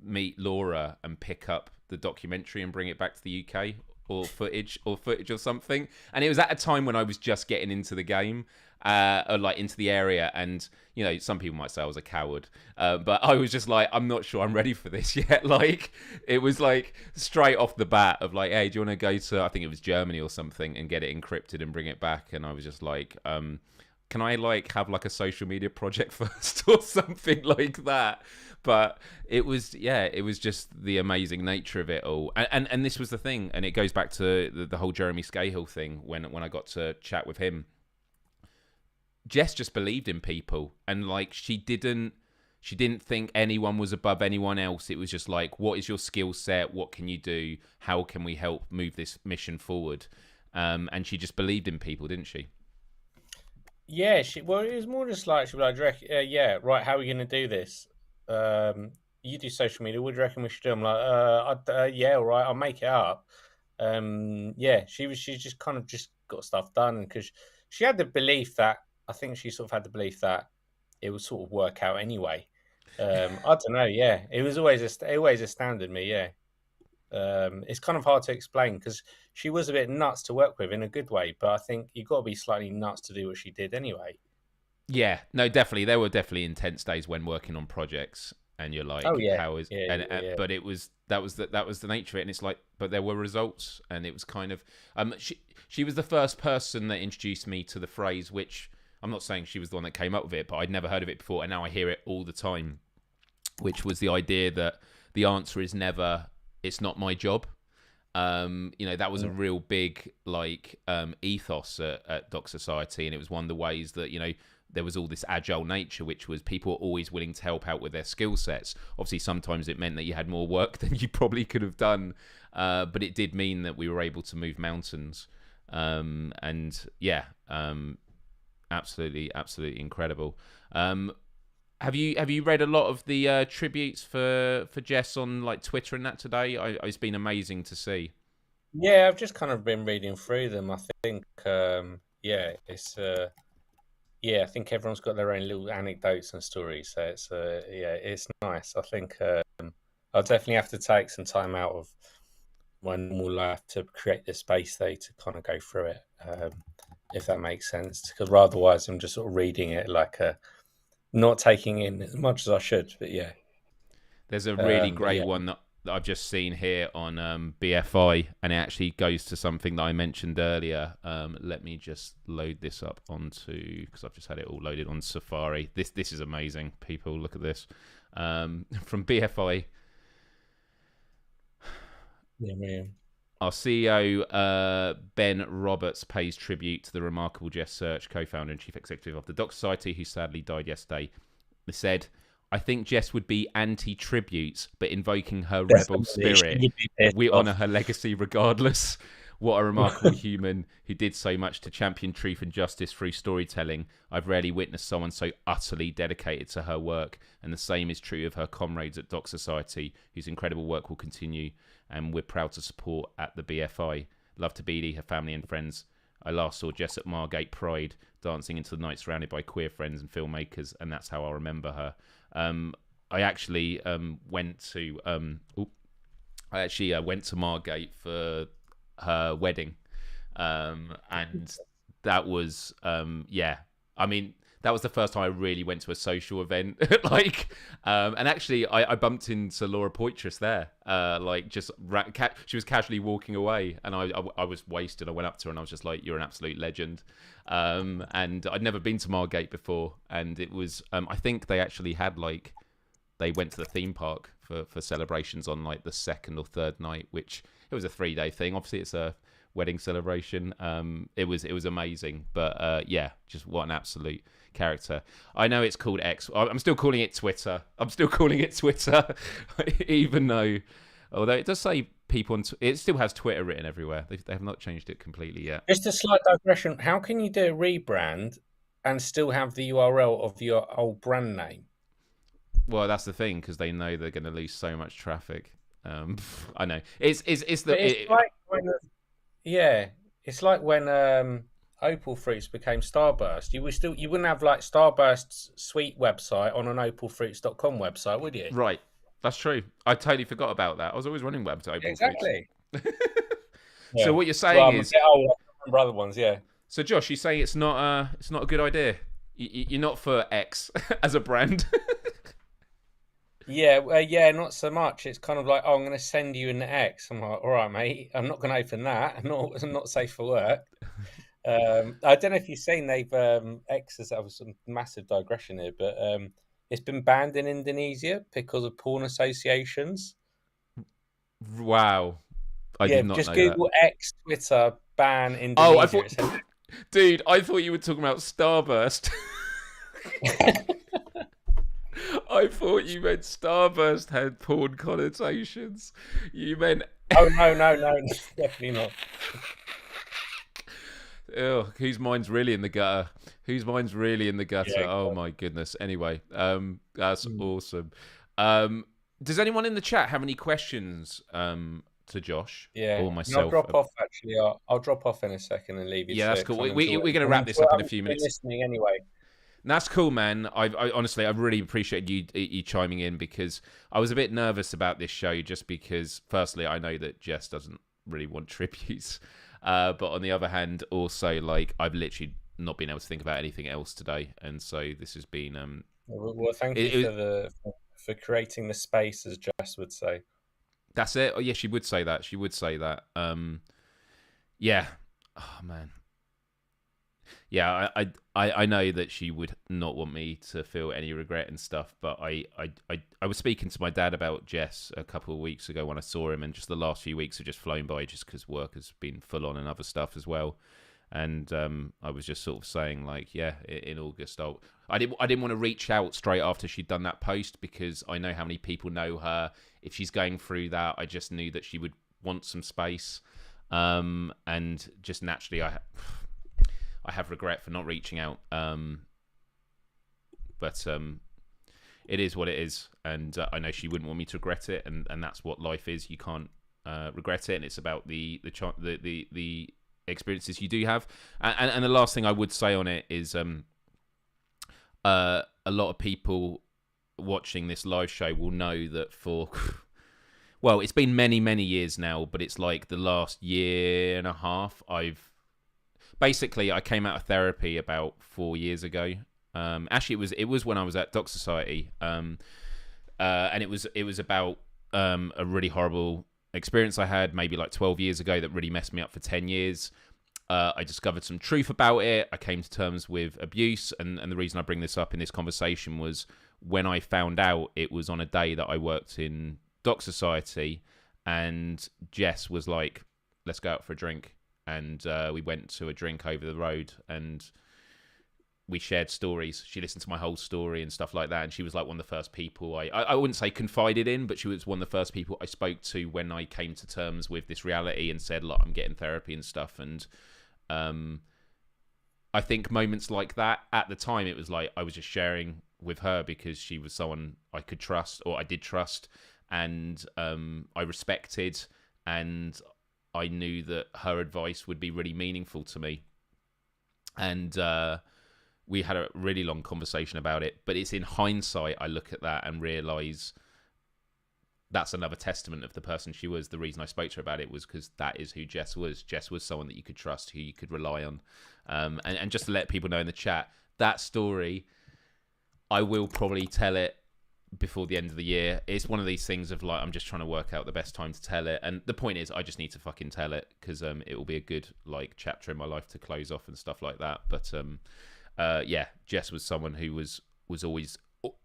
meet Laura and pick up the documentary and bring it back to the UK, or footage or something. And it was at a time when I was just getting into the game, or like into the area. And, you know, some people might say I was a coward, but I was just like, I'm not sure I'm ready for this yet. Like, it was like straight off the bat of like, hey, do you want to go to, I think it was Germany or something, and get it encrypted and bring it back? And I was just like, can I like have like a social media project first or something like that? But it was just the amazing nature of it all. And this was the thing, and it goes back to the whole Jeremy Scahill thing when I got to chat with him. Jess just believed in people, and like she didn't think anyone was above anyone else. It was just like, what is your skill set? What can you do? How can we help move this mission forward? And she just believed in people, didn't she? Yeah, well, it was more just like, she'd be like, "Do you reckon- yeah, right, how are we going to do this? You do social media, what do you reckon we should do?" I'm like, yeah, all right, I'll make it up. Yeah, she just kind of just got stuff done, because she had the belief that, I think she sort of had the belief that it would sort of work out anyway. I don't know, yeah. It always astounded me, yeah. It's kind of hard to explain, because she was a bit nuts to work with in a good way, but I think you've got to be slightly nuts to do what she did anyway. Yeah, no, definitely. There were definitely intense days when working on projects, and you're like, Oh yeah, how is? yeah, And yeah. but it was that was the nature of it, and it's like, but there were results, and it was kind of she was the first person that introduced me to the phrase, which I'm not saying she was the one that came up with it, but I'd never heard of it before, and now I hear it all the time, which was the idea that the answer is never, it's not my job. That was a real big ethos at Doc Society, and it was one of the ways that there was all this agile nature, which was people were always willing to help out with their skill sets. Obviously, sometimes it meant that you had more work than you probably could have done, but it did mean that we were able to move mountains. Absolutely incredible. Have you read a lot of the tributes for Jess on like Twitter and that today? It's been amazing to see. Yeah, I've just kind of been reading through them. I think, it's I think everyone's got their own little anecdotes and stories. So it's nice. I think I'll definitely have to take some time out of my normal life to create this space though, to kind of go through it, if that makes sense. Because otherwise, I'm just sort of reading it like not taking in as much as I should. But yeah, there's a really great one that I've just seen here on BFI, and it actually goes to something that I mentioned earlier. Let me just load this up onto, because I've just had it all loaded on Safari. This is amazing. People, look at this. From BFI. Yeah, man. Our CEO, Ben Roberts, pays tribute to the remarkable Jess Search, co-founder and chief executive of the Doc Society, who sadly died yesterday. He said, "I think Jess would be anti-tributes, but invoking her rebel spirit, we honour her legacy regardless. What a remarkable human who did so much to champion truth and justice through storytelling. I've rarely witnessed someone so utterly dedicated to her work, and the same is true of her comrades at Doc Society, whose incredible work will continue, and we're proud to support at the BFI. Love to Beatty, her family and friends. I last saw Jess at Margate Pride, dancing into the night surrounded by queer friends and filmmakers, and that's how I'll remember her." I actually went to Margate for her wedding, and that was I mean, that was the first time I really went to a social event. And actually I bumped into Laura Poitras there, she was casually walking away, and I was wasted. I went up to her and I was just like, "You're an absolute legend." And I'd never been to Margate before, and it was I think they actually had they went to the theme park for celebrations on like the second or third night, which it was a 3-day thing. Obviously it's a wedding celebration. It was amazing, but just what an absolute character. I know it's called X. I'm still calling it Twitter. Even though, although it does say people on it still has Twitter written everywhere. They have not changed it completely yet. Just a slight digression. How can you do a rebrand and still have the URL of your old brand name? Well, that's the thing, because they know they're going to lose so much traffic. I know it's like when Opal Fruits became Starburst. You wouldn't have like Starburst's sweet website on an opalfruits.com website, would you? Right, that's true. I totally forgot about that. I was always wondering what happened to Opal Exactly. Fruits. So what you're saying is, I remember other ones, yeah. So Josh, you say it's not a good idea. You're not for X as a brand. Yeah, not so much. It's kind of like, I'm going to send you an X. I'm like, all right, mate. I'm not going to open that. I'm not safe for work. I don't know if you've seen X has that was some massive digression here, but it's been banned in Indonesia because of porn associations. Wow, I did not just know Google that. X Twitter ban Indonesia. Dude, I thought you were talking about Starburst. I thought you meant Starburst had porn connotations. You meant... Oh, no, definitely not. Oh, whose mind's really in the gutter? Whose mind's really in the gutter? Yeah, Oh my goodness. Anyway, that's awesome. Does anyone in the chat have any questions to Josh or myself? I'll drop off. Actually, I'll drop off in a second and leave you. Yeah, to that's it, cool. 'cause We're going to wrap this up in a few minutes. Listening anyway. That's cool, man. I honestly, I really appreciate you chiming in, because I was a bit nervous about this show, just because, firstly, I know that Jess doesn't really want tributes, but on the other hand, also, like, I've literally not been able to think about anything else today, and so this has been. Well, thank you for creating the space, as Jess would say. That's it. Oh, yeah, she would say that. She would say that. Yeah. Oh man. Yeah, I know that she would not want me to feel any regret and stuff, but I was speaking to my dad about Jess a couple of weeks ago when I saw him, and just the last few weeks have just flown by, just because work has been full on and other stuff as well. And I was just sort of saying, like, yeah, in August, I didn't want to reach out straight after she'd done that post, because I know how many people know her. If she's going through that, I just knew that she would want some space, and just naturally, I have regret for not reaching out, but it is what it is, and I know she wouldn't want me to regret it, and that's what life is. You can't regret it, and it's about the experiences you do have. And the last thing I would say on it is, a lot of people watching this live show will know that for well, it's been many years now, but it's like the last year and a half, basically, I came out of therapy about 4 years ago. Actually, it was when I was at Doc Society, and it was about a really horrible experience I had maybe like 12 years ago that really messed me up for 10 years. I discovered some truth about it. I came to terms with abuse, and the reason I bring this up in this conversation was when I found out, it was on a day that I worked in Doc Society, and Jess was like, "Let's go out for a drink." And we went to a drink over the road, and we shared stories. She listened to my whole story and stuff like that, and she was like one of the first people I wouldn't say confided in, but she was one of the first people I spoke to when I came to terms with this reality and said, look, I'm getting therapy and stuff. And I think moments like that, at the time, it was like I was just sharing with her because she was someone I could trust, or I did trust, and I respected, and I knew that her advice would be really meaningful to me. And we had a really long conversation about it. But it's in hindsight, I look at that and realise that's another testament of the person she was. The reason I spoke to her about it was because that is who Jess was. Jess was someone that you could trust, who you could rely on. And just to let people know in the chat, that story, I will probably tell it before the end of the year. It's one of these things of like, I'm just trying to work out the best time to tell it, and the point is I just need to fucking tell it, because it will be a good like chapter in my life to close off and stuff like that. But yeah, Jess was someone who was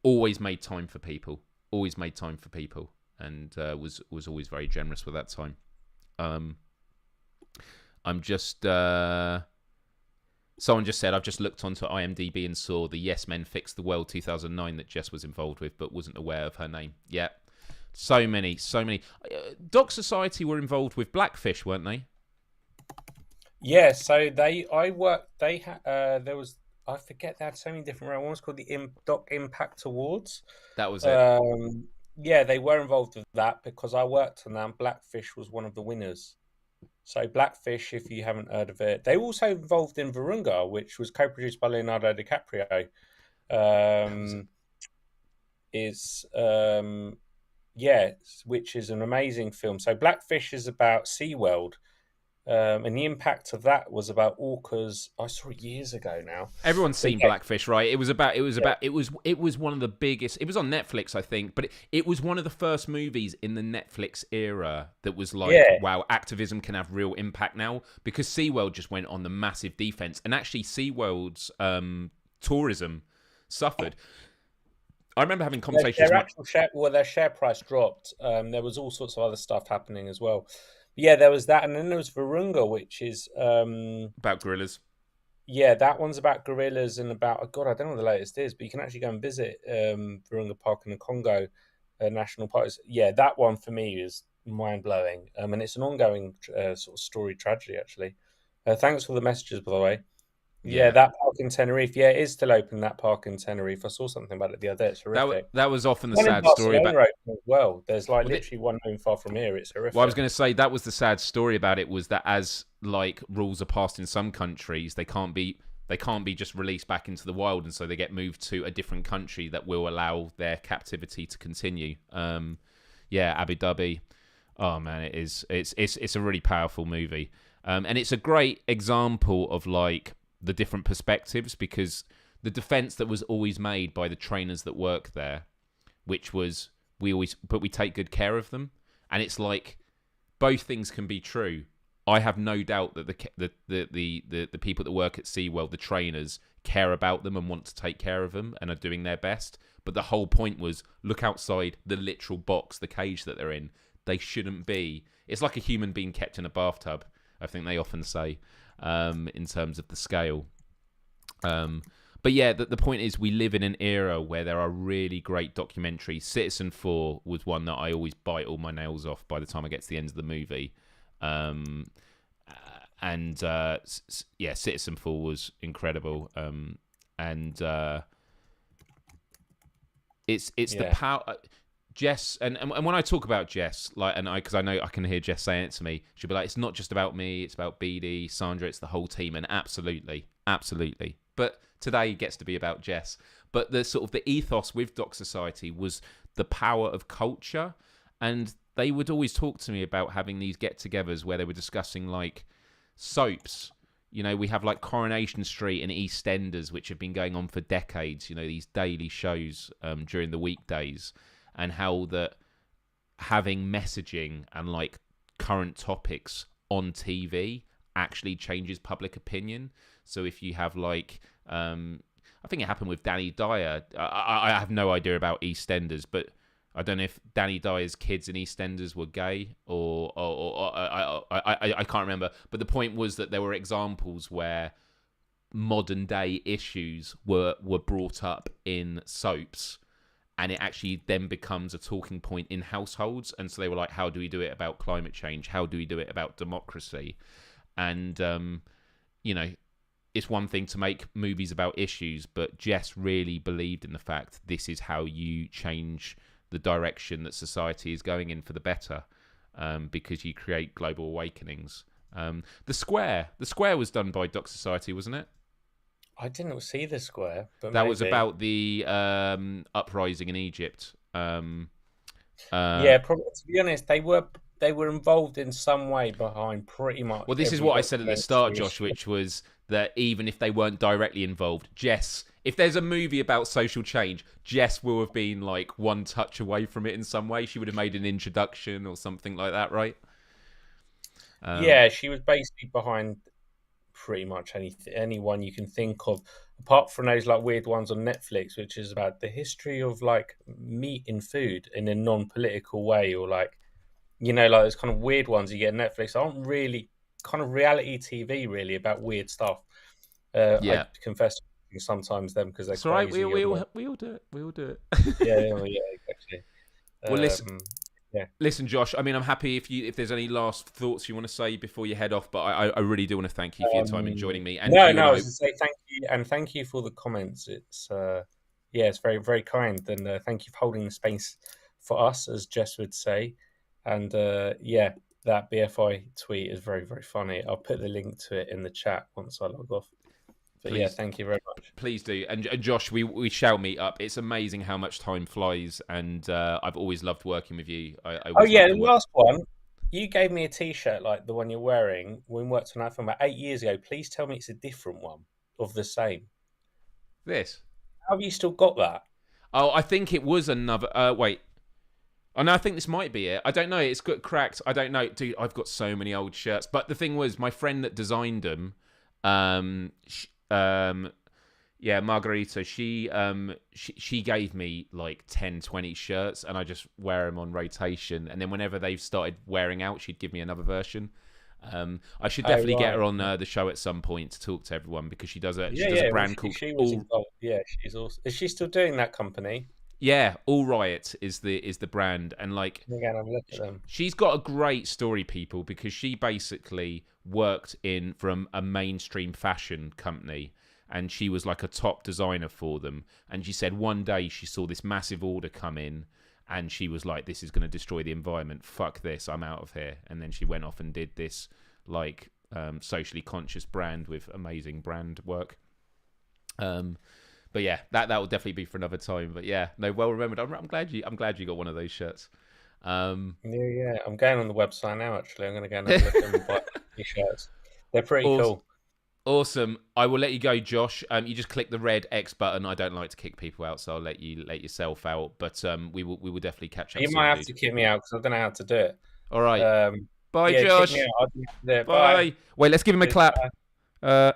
always made time for people, and was always very generous with that time. I'm just someone just said, I've just looked onto IMDb and saw the Yes Men Fixed the World 2009 that Jess was involved with, but wasn't aware of her name. Yeah, so many. Doc Society were involved with Blackfish, weren't they? Yeah, so there was, I forget, they had so many different rounds. One was called the Doc Impact Awards. That was it. Yeah, they were involved with that because I worked on that, and Blackfish was one of the winners. So Blackfish, if you haven't heard of it, they were also involved in Virunga, which was co-produced by Leonardo DiCaprio. Which is an amazing film. So Blackfish is about SeaWorld. And the impact of that was about orcas. I saw it years ago now. Everyone's seen Blackfish, right? It was one of the biggest. It was on Netflix, I think, but it was one of the first movies in the Netflix era that was like, wow, activism can have real impact now, because SeaWorld just went on the massive defense, and actually SeaWorld's tourism suffered. I remember having conversations. Their share price dropped. There was all sorts of other stuff happening as well. Yeah, there was that, and then there was Virunga, which is about gorillas. Yeah, that one's about gorillas and about God, I don't know what the latest is, but you can actually go and visit Virunga Park in the Congo National Park. Yeah, that one for me is mind blowing, and it's an ongoing sort of story tragedy actually. Thanks for the messages, by the way. Yeah, Yeah. that park in Tenerife. Yeah, it is still open. That park in Tenerife. I saw something about it the other day. It's horrific. That was often the One in sad story about. Barcelona open as well. There's like Well, literally one not far from here. It's Well, I was horrific. going to say that was the sad story about it, was that as like rules are passed in some countries, they can't be just released back into the wild, and so they get moved to a different country that will allow their captivity to continue. Yeah, Abu Dhabi. Oh man, it's a really powerful movie, and it's a great example of like the different perspectives, because the defense that was always made by the trainers that work there, which was we take good care of them, and it's like both things can be true. I have no doubt that the people that work at SeaWorld, the trainers, care about them and want to take care of them and are doing their best. But the whole point was, look outside the literal box, the cage that they're in. They shouldn't be. It's like a human being kept in a bathtub, I think they often say, in terms of the scale. But yeah, the point is, we live in an era where there are really great documentaries. Citizen 4 was one that I always bite all my nails off by the time I get to the end of the movie. Yeah, Citizen 4 was incredible. It's the power. Jess, and when I talk about Jess, like, because I know I can hear Jess saying it to me, she'll be like, it's not just about me, it's about BD, Sandra, it's the whole team, and absolutely. But today gets to be about Jess. But the sort of the ethos with Doc Society was the power of culture, and they would always talk to me about having these get-togethers where they were discussing like soaps. You know, we have like Coronation Street and EastEnders, which have been going on for decades. You know, these daily shows during the weekdays, and how that having messaging and like current topics on TV actually changes public opinion. So if you have like, I think it happened with Danny Dyer. I have no idea about EastEnders, but I don't know if Danny Dyer's kids in EastEnders were gay or I can't remember. But the point was that there were examples where modern day issues were brought up in soaps, and it actually then becomes a talking point in households. And so they were like, how do we do it about climate change? How do we do it about democracy? And, you know, it's one thing to make movies about issues, but Jess really believed in the fact this is how you change the direction that society is going in for the better, because you create global awakenings. The Square was done by Doc Society, wasn't it? I didn't see The Square, but that maybe. was about the uprising in Egypt. Yeah, probably, to be honest, they were involved in some way behind pretty much. Well, this is what I said at the start, Josh, which was that even if they weren't directly involved, Jess, if there's a movie about social change, Jess will have been like one touch away from it in some way. She would have made an introduction or something like that, right? Yeah, she was basically behind pretty much anyone you can think of, apart from those like weird ones on Netflix, which is about the history of like meat in food in a non-political way, or like, you know, like those kind of weird ones you get on Netflix aren't really kind of reality TV really about weird stuff. Yeah. I confess sometimes them because they're it's all right. crazy. We all do it. We all do it. yeah, exactly. Well, listen. Yeah. Listen, Josh. I mean, I'm happy if there's any last thoughts you want to say before you head off, but I really do want to thank you for your time in joining me. And I was going to say thank you, and thank you for the comments. It's it's very, very kind, and thank you for holding the space for us, as Jess would say. And that BFI tweet is very, very funny. I'll put the link to it in the chat once I log off. But please, yeah, thank you very much. Please do. And Josh, we shall meet up. It's amazing how much time flies, and I've always loved working with you. The last one. You gave me a T-shirt like the one you're wearing when we worked on that film about 8 years ago. Please tell me it's a different one of the same. This? How have you still got that? Oh, I think it was another... wait. Oh, no, I think this might be it. I don't know. It's got cracked. I don't know. Dude, I've got so many old shirts. But the thing was, my friend that designed them... Margarita, she gave me like 10, 20 shirts, and I just wear them on rotation. And then whenever they've started wearing out, she'd give me another version. I should Oh, definitely get her right. on the show at some point to talk to everyone because she does Yeah, a well, brand called she was All. involved. Yeah, she's also. Is she still doing that company? Yeah, All Riot is the brand, and like I'm gonna have a look at them. she's got a great story, people, because she basically worked in from a mainstream fashion company, and she was like a top designer for them. And she said one day she saw this massive order come in, and she was like, "This is going to destroy the environment. Fuck this, I'm out of here." And then she went off and did this like socially conscious brand with amazing brand work. But yeah, that will definitely be for another time. But yeah, no, well remembered. I'm glad you got one of those shirts. Yeah. I'm going on the website now. Actually, I'm gonna go and have a look at them and buy t-shirts. They're pretty Awesome. cool. Awesome. I will let you go, Josh. You just click the red X button. I don't like to kick people out, so I'll let yourself out. But we will definitely catch up You soon, might have dude. to kick me out because I don't know how to do it. All right. Bye, Yeah, Josh. kick me out. I don't know how to do it. Bye. Bye. Wait, let's give him a clap. Bye.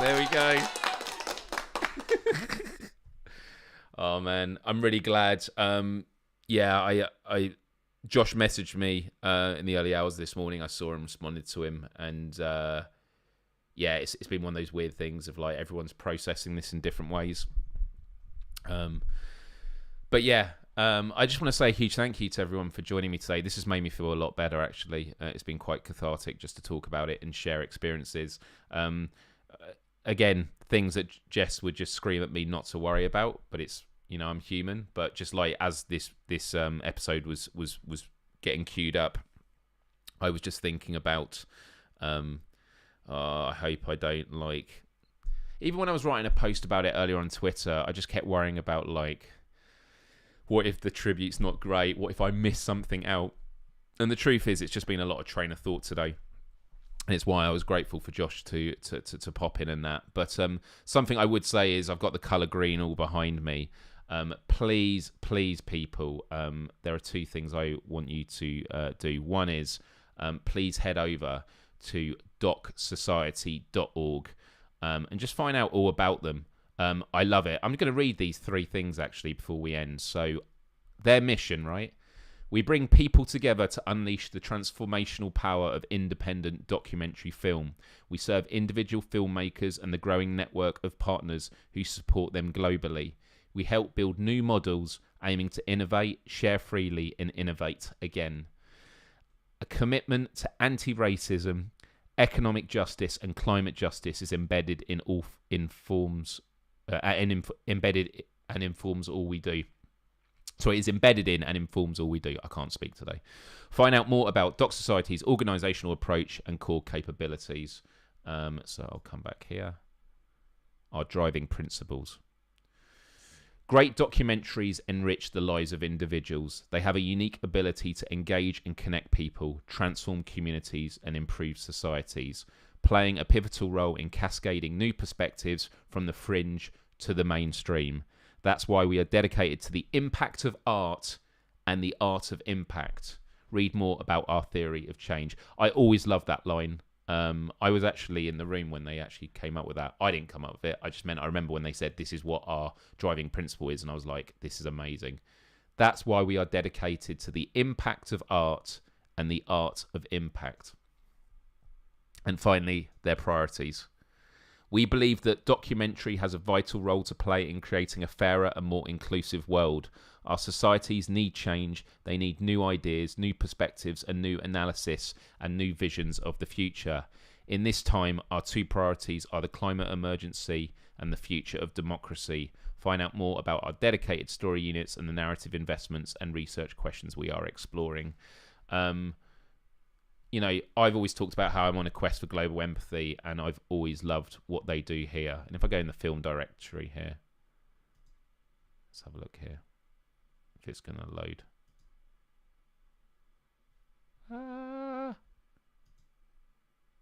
There we go. Oh man, I'm really glad. Yeah, I Josh messaged me in the early hours this morning. I saw him, responded to him, and yeah, it's been one of those weird things of like everyone's processing this in different ways. But yeah, I just want to say a huge thank you to everyone for joining me today. This has made me feel a lot better, actually. It's been quite cathartic just to talk about it and share experiences. Again, things that Jess would just scream at me not to worry about, but it's, you know, I'm human. But just like as this episode was getting queued up, I was just thinking about, I hope I don't like. Even when I was writing a post about it earlier on Twitter, I just kept worrying about like, what if the tribute's not great? What if I miss something out? And the truth is, it's just been a lot of train of thought today. And it's why I was grateful for Josh to pop in and that. But something I would say is I've got the colour green all behind me. Please, people, there are two things I want you to do. One is please head over to docsociety.org and just find out all about them. I love it. I'm going to read these three things actually before we end. So their mission, right? We bring people together to unleash the transformational power of independent documentary film. We serve individual filmmakers and the growing network of partners who support them globally. We help build new models aiming to innovate, share freely, and innovate again. A commitment to anti-racism, economic justice, and climate justice is embedded in all embedded and informs all we do. So it is embedded in and informs all we do. I can't speak today. Find out more about Doc Society's organisational approach and core capabilities. So I'll come back here. Our driving principles. Great documentaries enrich the lives of individuals. They have a unique ability to engage and connect people, transform communities, and improve societies, playing a pivotal role in cascading new perspectives from the fringe to the mainstream. That's why we are dedicated to the impact of art and the art of impact. Read more about our theory of change. I always love that line. I was actually in the room when they actually came up with that. I didn't come up with it. I just meant I remember when they said this is what our driving principle is, and I was like, this is amazing. That's why we are dedicated to the impact of art and the art of impact. And finally, their priorities. We believe that documentary has a vital role to play in creating a fairer and more inclusive world. Our societies need change. They need new ideas, new perspectives, and new analysis and new visions of the future. In this time, our two priorities are the climate emergency and the future of democracy. Find out more about our dedicated story units and the narrative investments and research questions we are exploring. You know, I've always talked about how I'm on a quest for global empathy, and I've always loved what they do here. And if I go in the film directory here, let's have a look here. If it's going to load.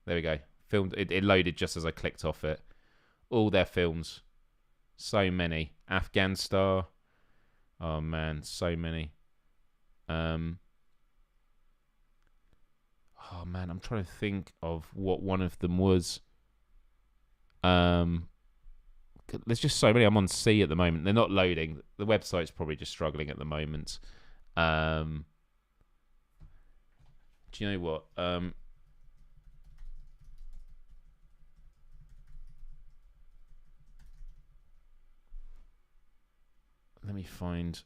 There we go. Filmed. It loaded just as I clicked off it. All their films. So many. Afghan Star. Oh man, so many. Oh man, I'm trying to think of what one of them was. There's just so many. I'm on C at the moment. They're not loading. The website's probably just struggling at the moment. Do you know what? Let me find.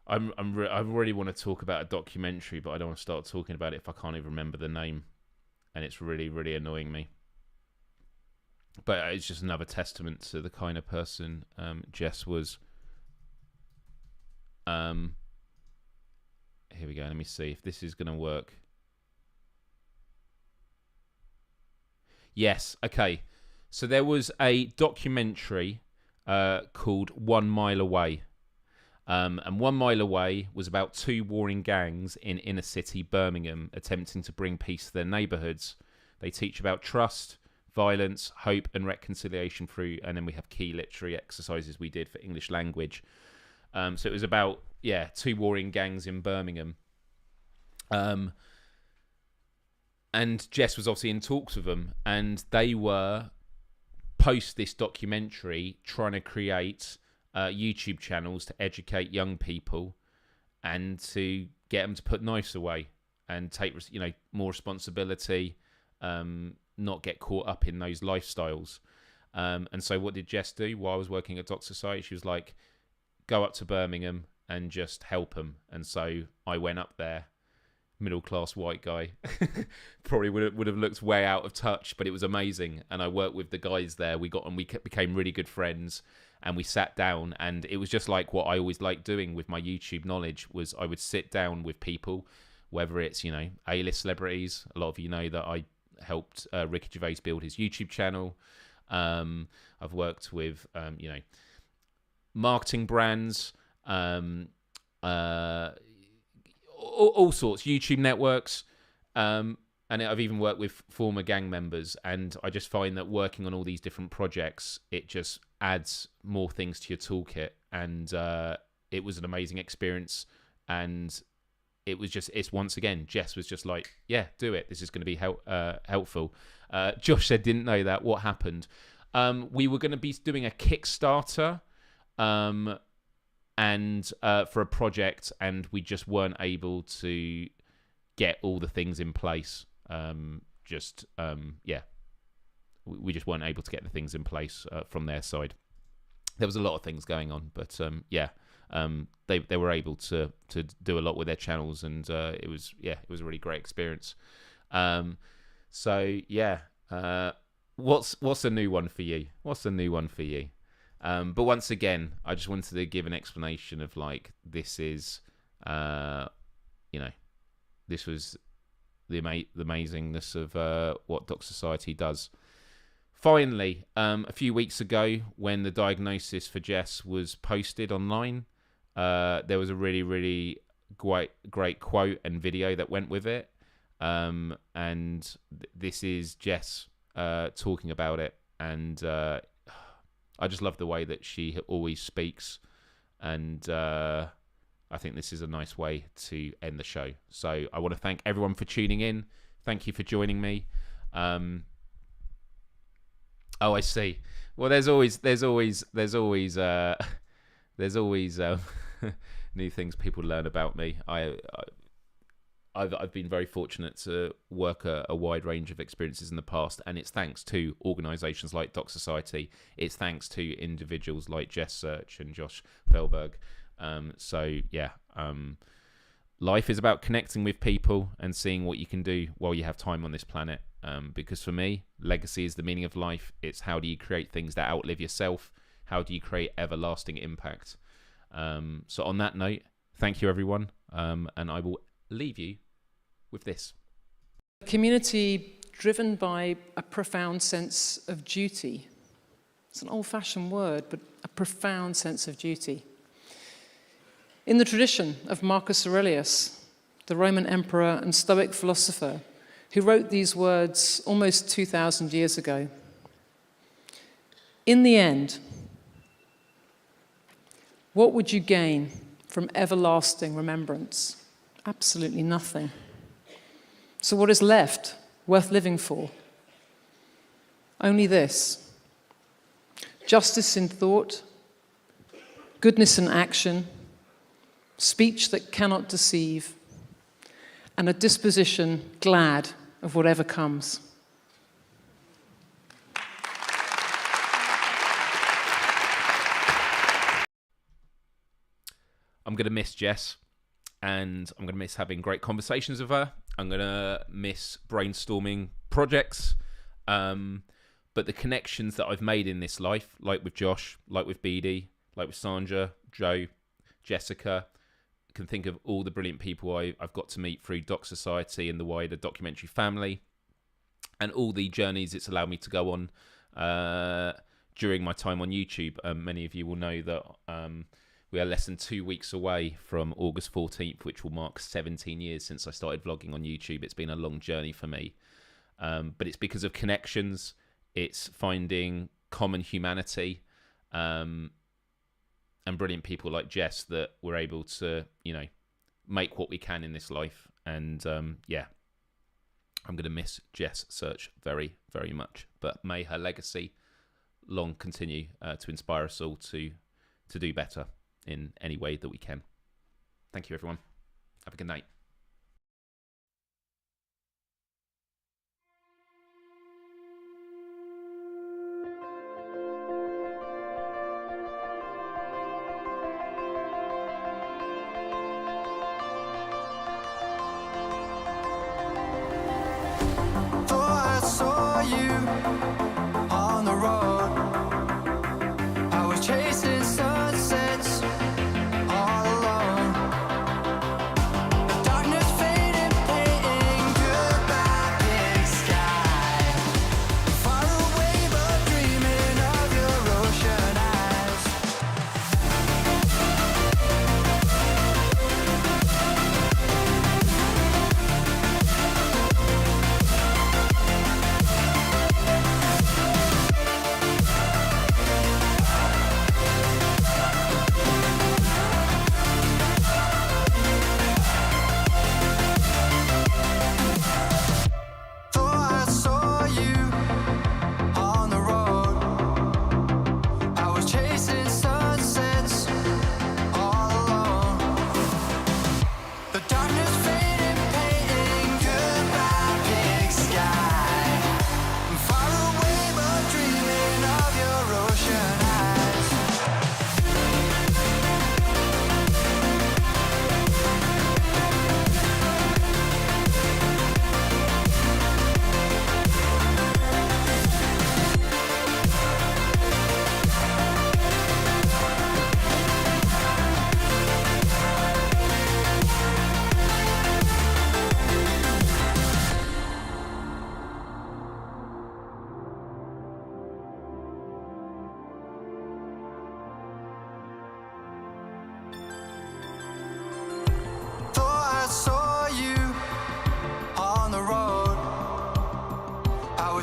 I really want to talk about a documentary, but I don't want to start talking about it if I can't even remember the name, and it's really, really annoying me. But it's just another testament to the kind of person Jess was. Here we go. Let me see if this is going to work. Yes. Okay. So there was a documentary called 1 Mile Away. And 1 Mile Away was about two warring gangs in inner city Birmingham attempting to bring peace to their neighbourhoods. They teach about trust, violence, hope and reconciliation through, and then we have key literary exercises we did for English language. So it was about, two warring gangs in Birmingham. And Jess was obviously in talks with them, and they were, post this documentary, trying to create YouTube channels to educate young people and to get them to put knives away and take, more responsibility, not get caught up in those lifestyles. And so what did Jess do while I was working at Doc Society? She was like, go up to Birmingham and just help them. And so I went up there, middle-class white guy, probably would have looked way out of touch, but it was amazing. And I worked with the guys there. We became really good friends, and we sat down, and it was just like what I always liked doing with my YouTube knowledge was I would sit down with people, whether it's, A-list celebrities. A lot of you know that I helped Ricky Gervais build his YouTube channel. I've worked with, marketing brands, all sorts, YouTube networks, and I've even worked with former gang members. And I just find that working on all these different projects, it just adds more things to your toolkit. And it was an amazing experience. And it's once again, Jess was just like, yeah, do it. This is going to be helpful. Josh said, didn't know that. What happened? We were going to be doing a Kickstarter and for a project, and we just weren't able to get all the things in place. We just weren't able to get the things in place from their side. There was a lot of things going on, but they were able to do a lot with their channels, and it was a really great experience. What's a new one for you? But once again, I just wanted to give an explanation of this is, this was the amazingness of what Doc Society does. Finally, a few weeks ago, when the diagnosis for Jess was posted online, there was a really, really great quote and video that went with it. And this is Jess talking about it, and I just love the way that she always speaks, and I think this is a nice way to end the show. So I want to thank everyone for tuning in. Thank you for joining me. I see. Well, there's always new things people learn about me. I've been very fortunate to work a wide range of experiences in the past, and it's thanks to organisations like Doc Society. It's thanks to individuals like Jess Search and Josh Felberg. Life is about connecting with people and seeing what you can do while you have time on this planet. Because for me, legacy is the meaning of life. It's how do you create things that outlive yourself? How do you create everlasting impact? So on that note, thank you everyone, and I will leave you with this. A community driven by a profound sense of duty. It's an old-fashioned word, but a profound sense of duty. In the tradition of Marcus Aurelius, the Roman emperor and Stoic philosopher, who wrote these words almost 2,000 years ago. In the end, what would you gain from everlasting remembrance? Absolutely nothing. So what is left worth living for? Only this: justice in thought, goodness in action, speech that cannot deceive, and a disposition glad of whatever comes. I'm going to miss Jess, and I'm going to miss having great conversations with her. I'm going to miss brainstorming projects. But the connections that I've made in this life, like with Josh, like with BD, like with Sandra, Joe, Jessica, I can think of all the brilliant people I've got to meet through Doc Society and the wider documentary family, and all the journeys it's allowed me to go on during my time on YouTube. Many of you will know that we are less than 2 weeks away from August 14th, which will mark 17 years since I started vlogging on YouTube. It's been a long journey for me. But it's because of connections. It's finding common humanity, and brilliant people like Jess that we're able to, make what we can in this life. And I'm going to miss Jess Search very, very much. But may her legacy long continue to inspire us all to do better in any way that we can. Thank you, everyone. Have a good night. On the road, I was chasing sunsets all alone. The darkness faded, painting goodbye big sky. Far away but dreaming of your ocean eyes.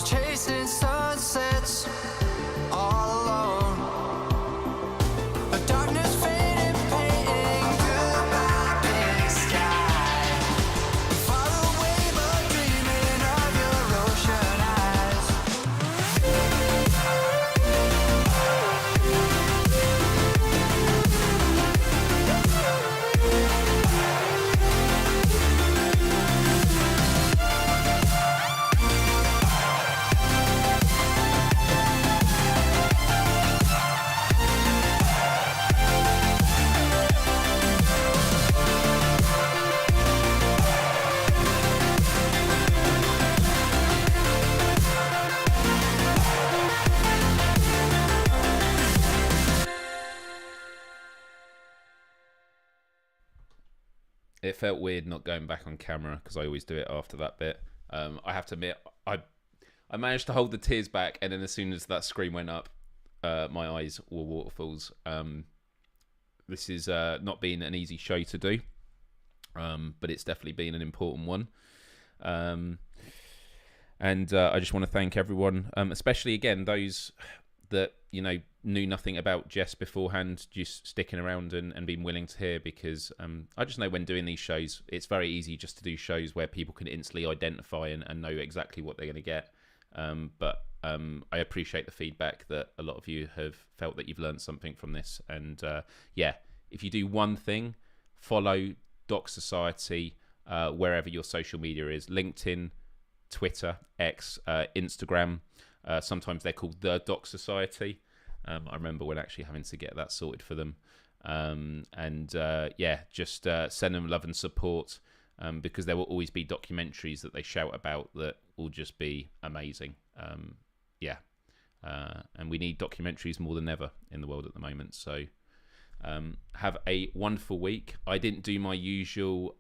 Chasing sunsets all alone. The darkness faded, painting goodbye big sky. Far away but dreaming of your ocean eyes. It felt weird not going back on camera because I always do it after that bit. I have to admit, I managed to hold the tears back, and then as soon as that screen went up, my eyes were waterfalls. This is not been an easy show to do, but it's definitely been an important one. And I just want to thank everyone, especially again those that knew nothing about Jess beforehand, just sticking around and being willing to hear, because I just know when doing these shows, it's very easy just to do shows where people can instantly identify and know exactly what they're going to get. But I appreciate the feedback that a lot of you have felt that you've learned something from this. And if you do one thing, follow Doc Society wherever your social media is: LinkedIn, Twitter, X, Instagram. Sometimes they're called the Doc Society. I remember when actually having to get that sorted for them. Just send them love and support, because there will always be documentaries that they shout about that will just be amazing. And we need documentaries more than ever in the world at the moment. So have a wonderful week. I didn't do my usual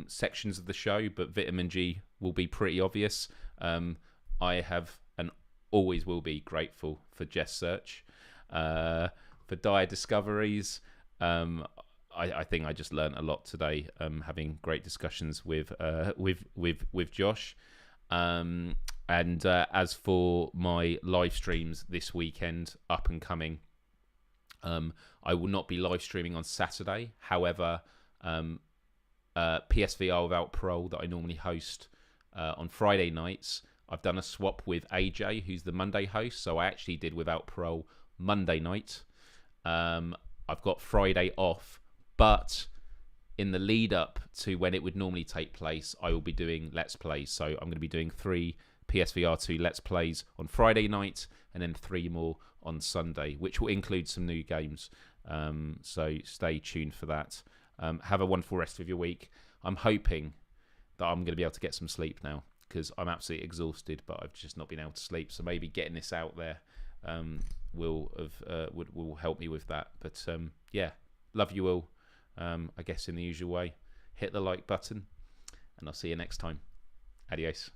sections of the show, but Vitamin G will be pretty obvious. I have and always will be grateful for Jess Search, for Dyer Discoveries. I think I just learned a lot today, having great discussions with Josh. And as for my live streams this weekend, up and coming, I will not be live streaming on Saturday. However, PSVR Without Parole that I normally host on Friday nights, I've done a swap with AJ, who's the Monday host. So I actually did Without Parole Monday night. I've got Friday off, but in the lead up to when it would normally take place, I will be doing Let's Plays. So I'm going to be doing 3 PSVR 2 Let's Plays on Friday night, and then 3 more on Sunday, which will include some new games. So stay tuned for that. Have a wonderful rest of your week. I'm hoping that I'm going to be able to get some sleep now, because I'm absolutely exhausted, but I've just not been able to sleep. So maybe getting this out there will help me with that. But love you all. I guess in the usual way, hit the like button, and I'll see you next time. Adios.